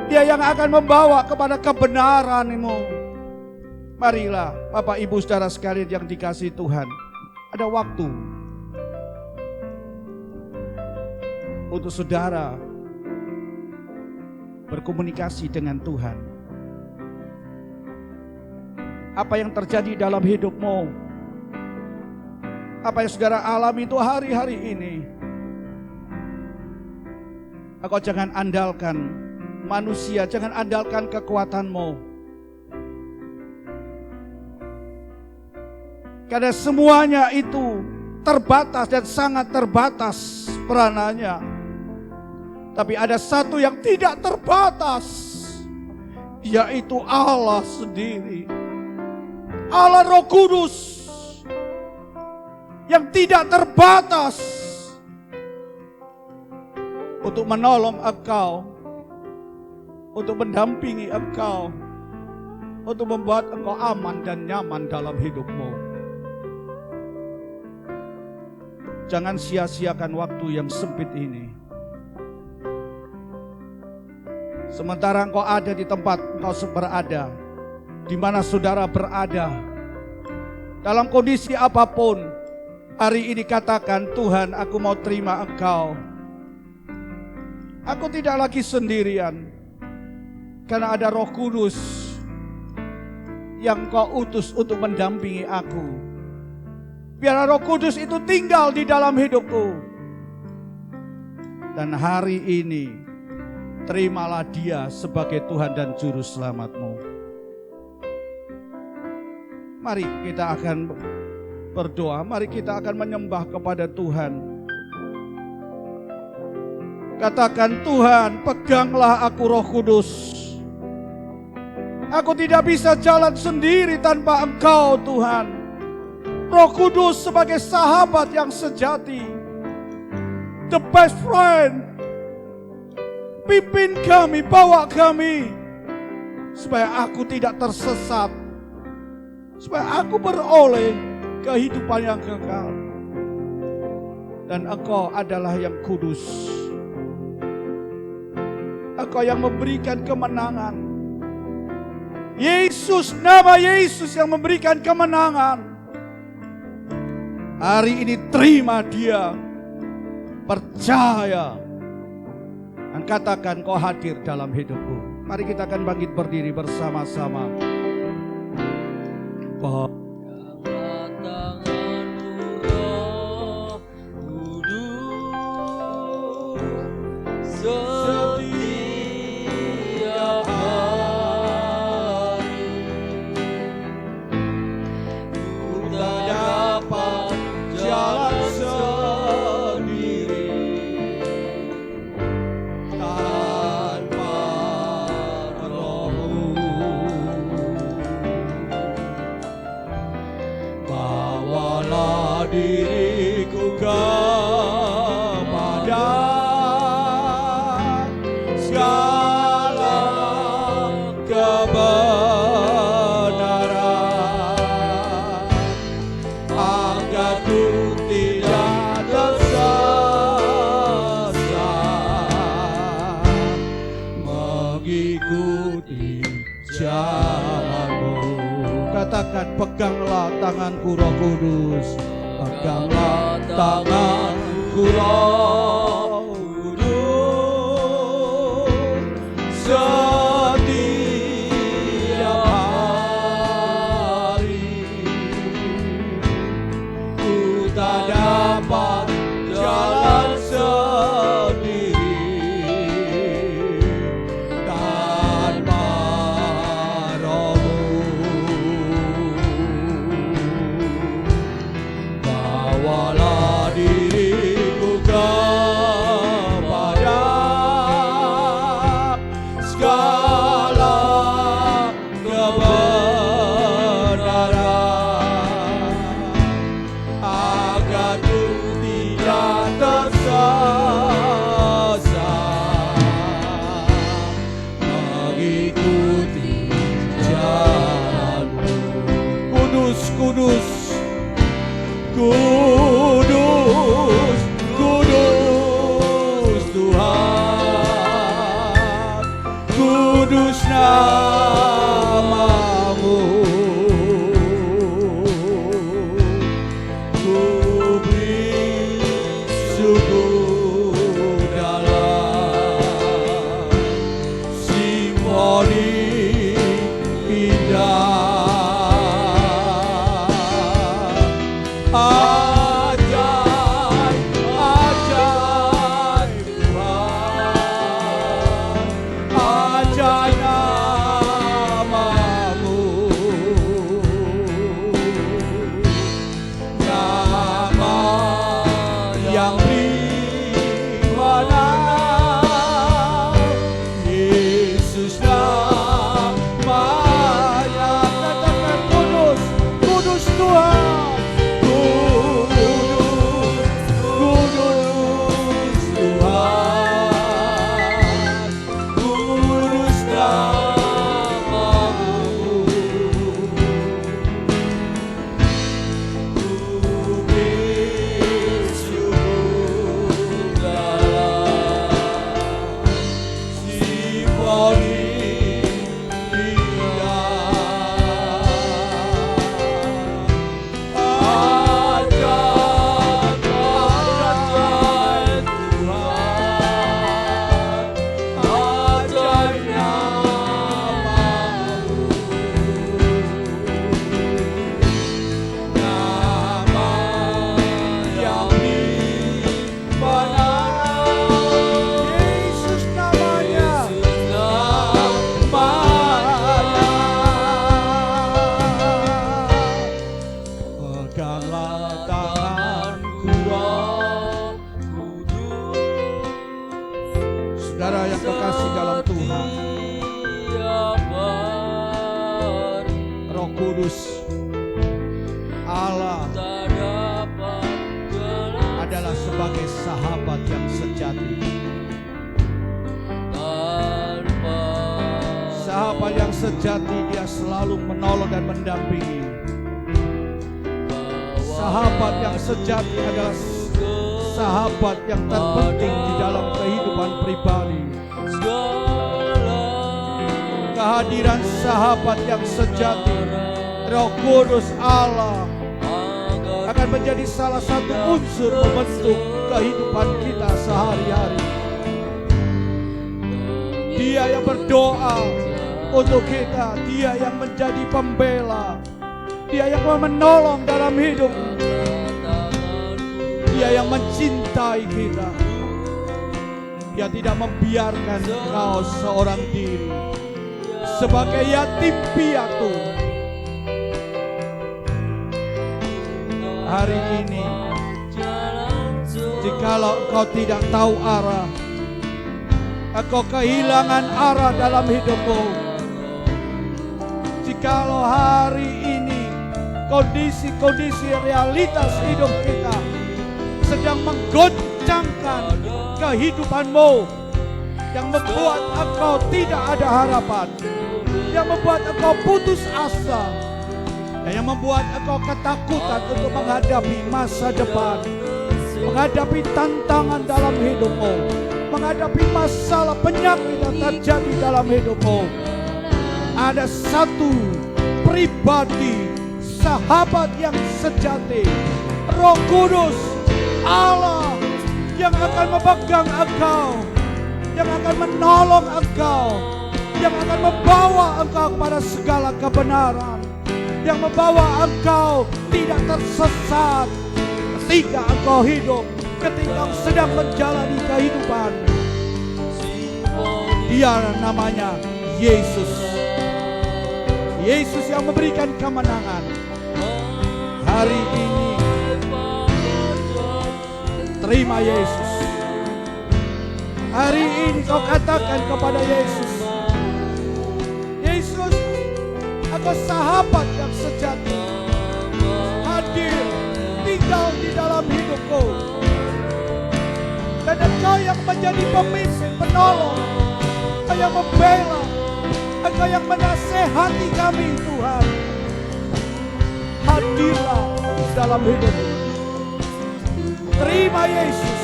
Dia yang akan membawa kepada kebenaranmu. Marilah Bapak Ibu saudara sekalian yang dikasihi Tuhan. Ada waktu untuk saudara berkomunikasi dengan Tuhan. Apa yang terjadi dalam hidupmu, apa yang saudara alami itu hari-hari ini, engkau jangan andalkan manusia, jangan andalkan kekuatanmu, karena semuanya itu terbatas dan sangat terbatas peranannya. Tapi ada satu yang tidak terbatas, yaitu Allah sendiri. Allah Roh Kudus yang tidak terbatas untuk menolong engkau, untuk mendampingi engkau, untuk membuat engkau aman dan nyaman dalam hidupmu. Jangan sia-siakan waktu yang sempit ini. Sementara engkau ada di tempat engkau berada, di mana saudara berada, dalam kondisi apapun, hari ini katakan, Tuhan, aku mau terima engkau. Aku tidak lagi sendirian, karena ada Roh Kudus yang kau utus untuk mendampingi aku. Biar Roh Kudus itu tinggal di dalam hidupku. Dan hari ini, terimalah dia sebagai Tuhan dan Juru Selamatmu. Mari kita akan berdoa, mari kita akan menyembah kepada Tuhan. Katakan, Tuhan, peganglah aku Roh Kudus. Aku tidak bisa jalan sendiri tanpa Engkau, Tuhan. Roh Kudus sebagai sahabat yang sejati, the best friend. Pimpin kami, bawa kami, supaya aku tidak tersesat, supaya aku beroleh kehidupan yang kekal. Dan Engkau adalah yang kudus. Engkau yang memberikan kemenangan. Yesus, nama Yesus yang memberikan kemenangan. Hari ini terima Dia, percaya, dan katakan, Kau hadir dalam hidupku. Mari kita akan bangkit berdiri bersama-sama. Tanganmu Roh Kudus, setiap hari ku tak dapat jalan sendiri tanpa Roh-Mu. Bawalah diriku kepada segala kebenaran, agar ku tidak tersesat mengikuti jalan-Mu. Katakan, peganglah tanganku Roh Kudus. Peganglah tanganku Roh Kudus, setiap hari ku tak dapat jalan sendiri tanpa Roh-Mu. Bawalah diriku kepada Kudus, Allah tak dapat jalan adalah sebagai sahabat yang sejati. tanpa Sahabat yang sejati, dia selalu menolong dan mendampingi. Sahabat yang sejati adalah sahabat yang terpenting di dalam kehidupan pribadi. Kehadiran sahabat yang sejati, Roh Kudus Allah, akan menjadi salah satu unsur membentuk kehidupan kita sehari-hari. Dia yang berdoa untuk kita, dia yang menjadi pembela, dia yang menolong dalam hidup, dia yang mencintai kita. Dia tidak membiarkan kau seorang diri sebagai yatim piatu. Hari ini, jikalau engkau tidak tahu arah, engkau kehilangan arah dalam hidupmu. Jikalau hari ini kondisi-kondisi realitas hidup kita sedang menggoncangkan kehidupanmu, yang membuat engkau tidak ada harapan, yang membuat engkau putus asa, dan yang membuat engkau ketakutan untuk menghadapi masa depan, menghadapi tantangan dalam hidupmu, menghadapi masalah penyakit yang terjadi dalam hidupmu. Ada satu pribadi, sahabat yang sejati, Roh Kudus Allah, yang akan memegang engkau, yang akan menolong engkau, yang akan membawa engkau kepada segala kebenaran, yang membawa engkau tidak tersesat ketika engkau hidup, ketika engkau sedang menjalani kehidupan. Dia namanya Yesus. Yesus yang memberikan kemenangan. Hari ini terima Yesus. Hari ini kau katakan kepada Yesus, Yesus, engkau sahabat yang sejati, hadir, tinggal di dalam hidupku, dan engkau yang menjadi pemimpin, penolong, engkau yang membela, engkau yang menasehati kami Tuhan. Hadirlah dalam hidupku. Terima Yesus.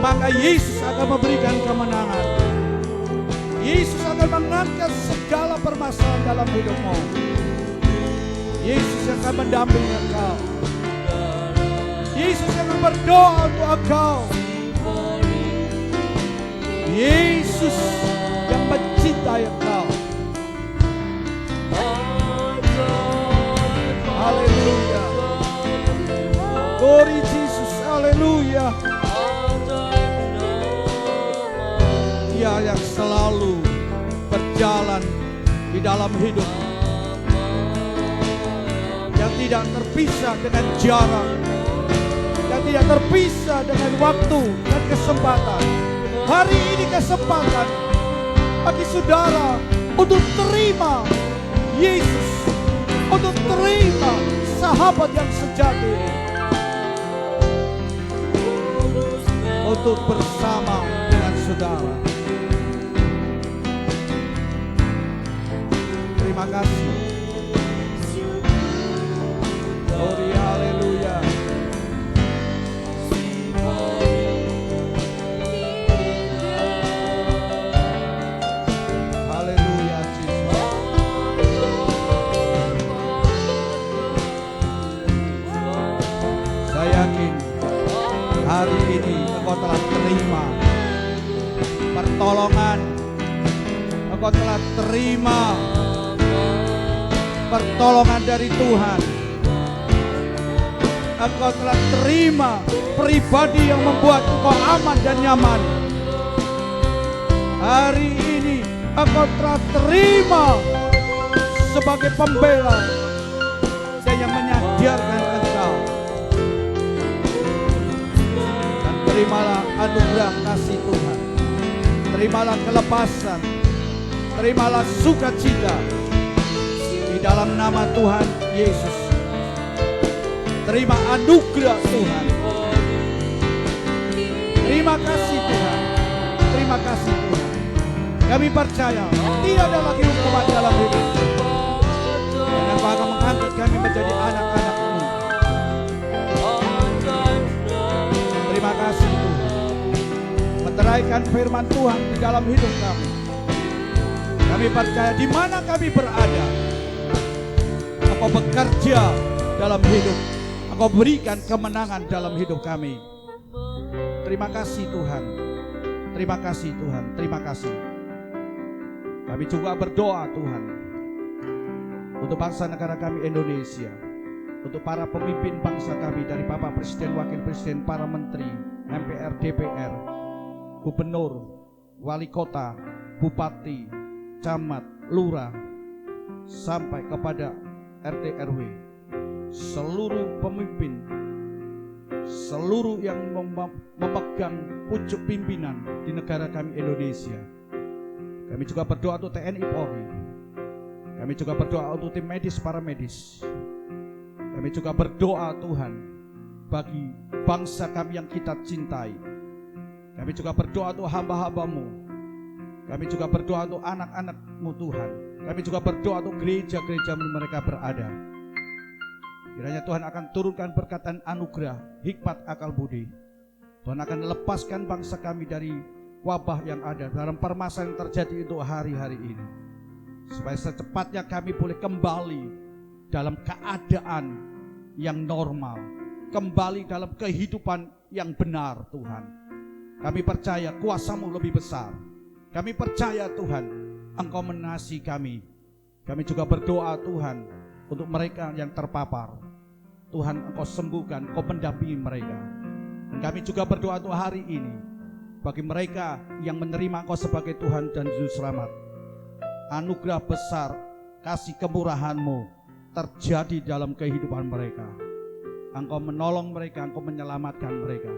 Maka Yesus akan memberikan kemenangan. Yesus akan mengangkat segala permasalahan dalam hidupmu. Yesus yang akan mendampingi engkau. Yesus yang akan berdoa untuk engkau. Yesus yang mencintai engkau. Haleluya. Glory Jesus. Haleluya. Dia yang selalu berjalan di dalam hidup, yang tidak terpisah dengan jarak, yang tidak terpisah dengan waktu dan kesempatan. Hari ini kesempatan bagi saudara untuk terima Yesus, untuk terima sahabat yang sejati, untuk bersama dengan saudara. Terima kasih. Glory, haleluya. Haleluya, Jesus. Saya yakin hari ini engkau telah terima pertolongan, engkau telah terima pertolongan dari Tuhan. Engkau telah terima pribadi yang membuat engkau aman dan nyaman. Hari ini engkau telah terima sebagai pembela dan yang menyadarkan engkau. Dan terimalah anugerah kasih Tuhan. Terimalah kelepasan. Terimalah sukacita. nama Tuhan Yesus. Terima anugerah Tuhan. Terima kasih Tuhan. Terima kasih Tuhan. Kami percaya tidak ada lagi hukuman dalam hidup. Dan Engkau akan mengangkat kami menjadi anak-anak-Mu. Terima kasih Tuhan. Meteraikan firman Tuhan di dalam hidup kami. Kami percaya di mana kami berada, Engkau bekerja dalam hidup. Engkau berikan kemenangan dalam hidup kami. Terima kasih Tuhan. Terima kasih Tuhan. Terima kasih. Kami juga berdoa Tuhan untuk bangsa negara kami Indonesia, untuk para pemimpin bangsa kami dari Bapak Presiden, Wakil Presiden, para menteri, MPR, DPR, gubernur, wali kota, bupati, camat, lurah, sampai kepada RT RW, seluruh pemimpin, seluruh yang memegang pucuk pimpinan di negara kami Indonesia. Kami juga berdoa untuk TNI Polri. Kami juga berdoa untuk tim medis, para medis. Kami juga berdoa Tuhan bagi bangsa kami yang kita cintai. Kami juga berdoa untuk hamba-hamba-Mu. Kami juga berdoa untuk anak-anak-Mu Tuhan. Kami juga berdoa untuk gereja-gereja mereka berada. Kiranya Tuhan akan turunkan berkat dan anugerah, hikmat, akal budi. Tuhan akan lepaskan bangsa kami dari wabah yang ada, dalam permasalahan yang terjadi untuk hari-hari ini. Supaya secepatnya kami boleh kembali dalam keadaan yang normal. Kembali dalam kehidupan yang benar Tuhan. Kami percaya kuasa-Mu lebih besar. Kami percaya Tuhan Engkau mengasihi kami. Kami juga berdoa Tuhan untuk mereka yang terpapar. Tuhan Engkau sembuhkan, Engkau mendampingi mereka. Dan kami juga berdoa untuk hari ini bagi mereka yang menerima Engkau sebagai Tuhan dan Juru Selamat. Anugerah besar, kasih kemurahan-Mu terjadi dalam kehidupan mereka. Engkau menolong mereka, Engkau menyelamatkan mereka,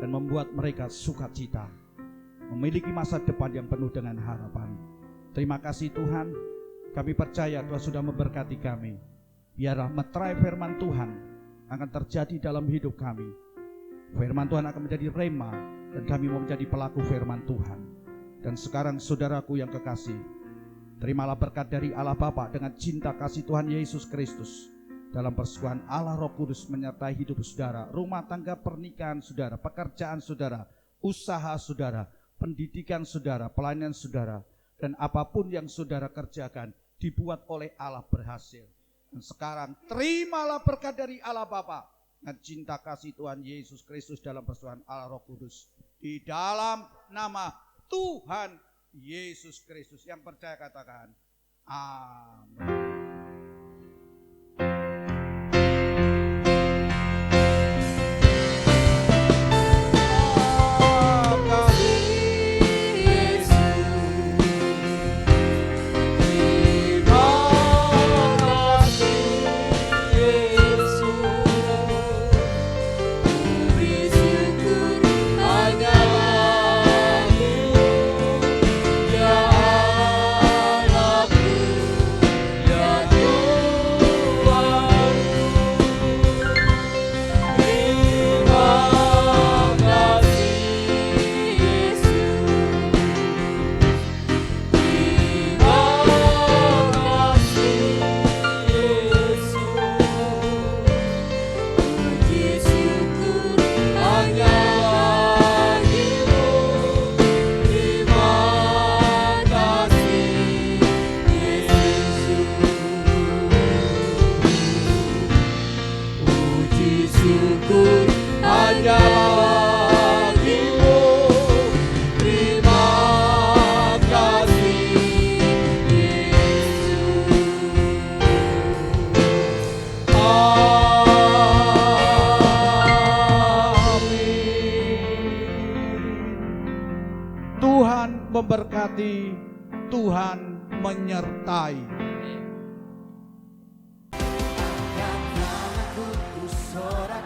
dan membuat mereka sukacita, memiliki masa depan yang penuh dengan harapan. Terima kasih Tuhan. Kami percaya Tuhan sudah memberkati kami. Biarlah meterai firman Tuhan akan terjadi dalam hidup kami. Firman Tuhan akan menjadi rema, dan kami mau menjadi pelaku firman Tuhan. Dan sekarang saudaraku yang kekasih, terimalah berkat dari Allah Bapa dengan cinta kasih Tuhan Yesus Kristus, dalam persekutuan Allah Roh Kudus menyertai hidup saudara, rumah tangga, pernikahan saudara, pekerjaan saudara, usaha saudara, pendidikan saudara, pelayanan saudara, dan apapun yang saudara kerjakan dibuat oleh Allah berhasil. Dan sekarang terimalah berkat dari Allah Bapa dan cinta kasih Tuhan Yesus Kristus dalam persekutuan Allah Roh Kudus, di dalam nama Tuhan Yesus Kristus. Yang percaya katakan amin. Memberkati, Tuhan menyertai. Katakanlah ku sorak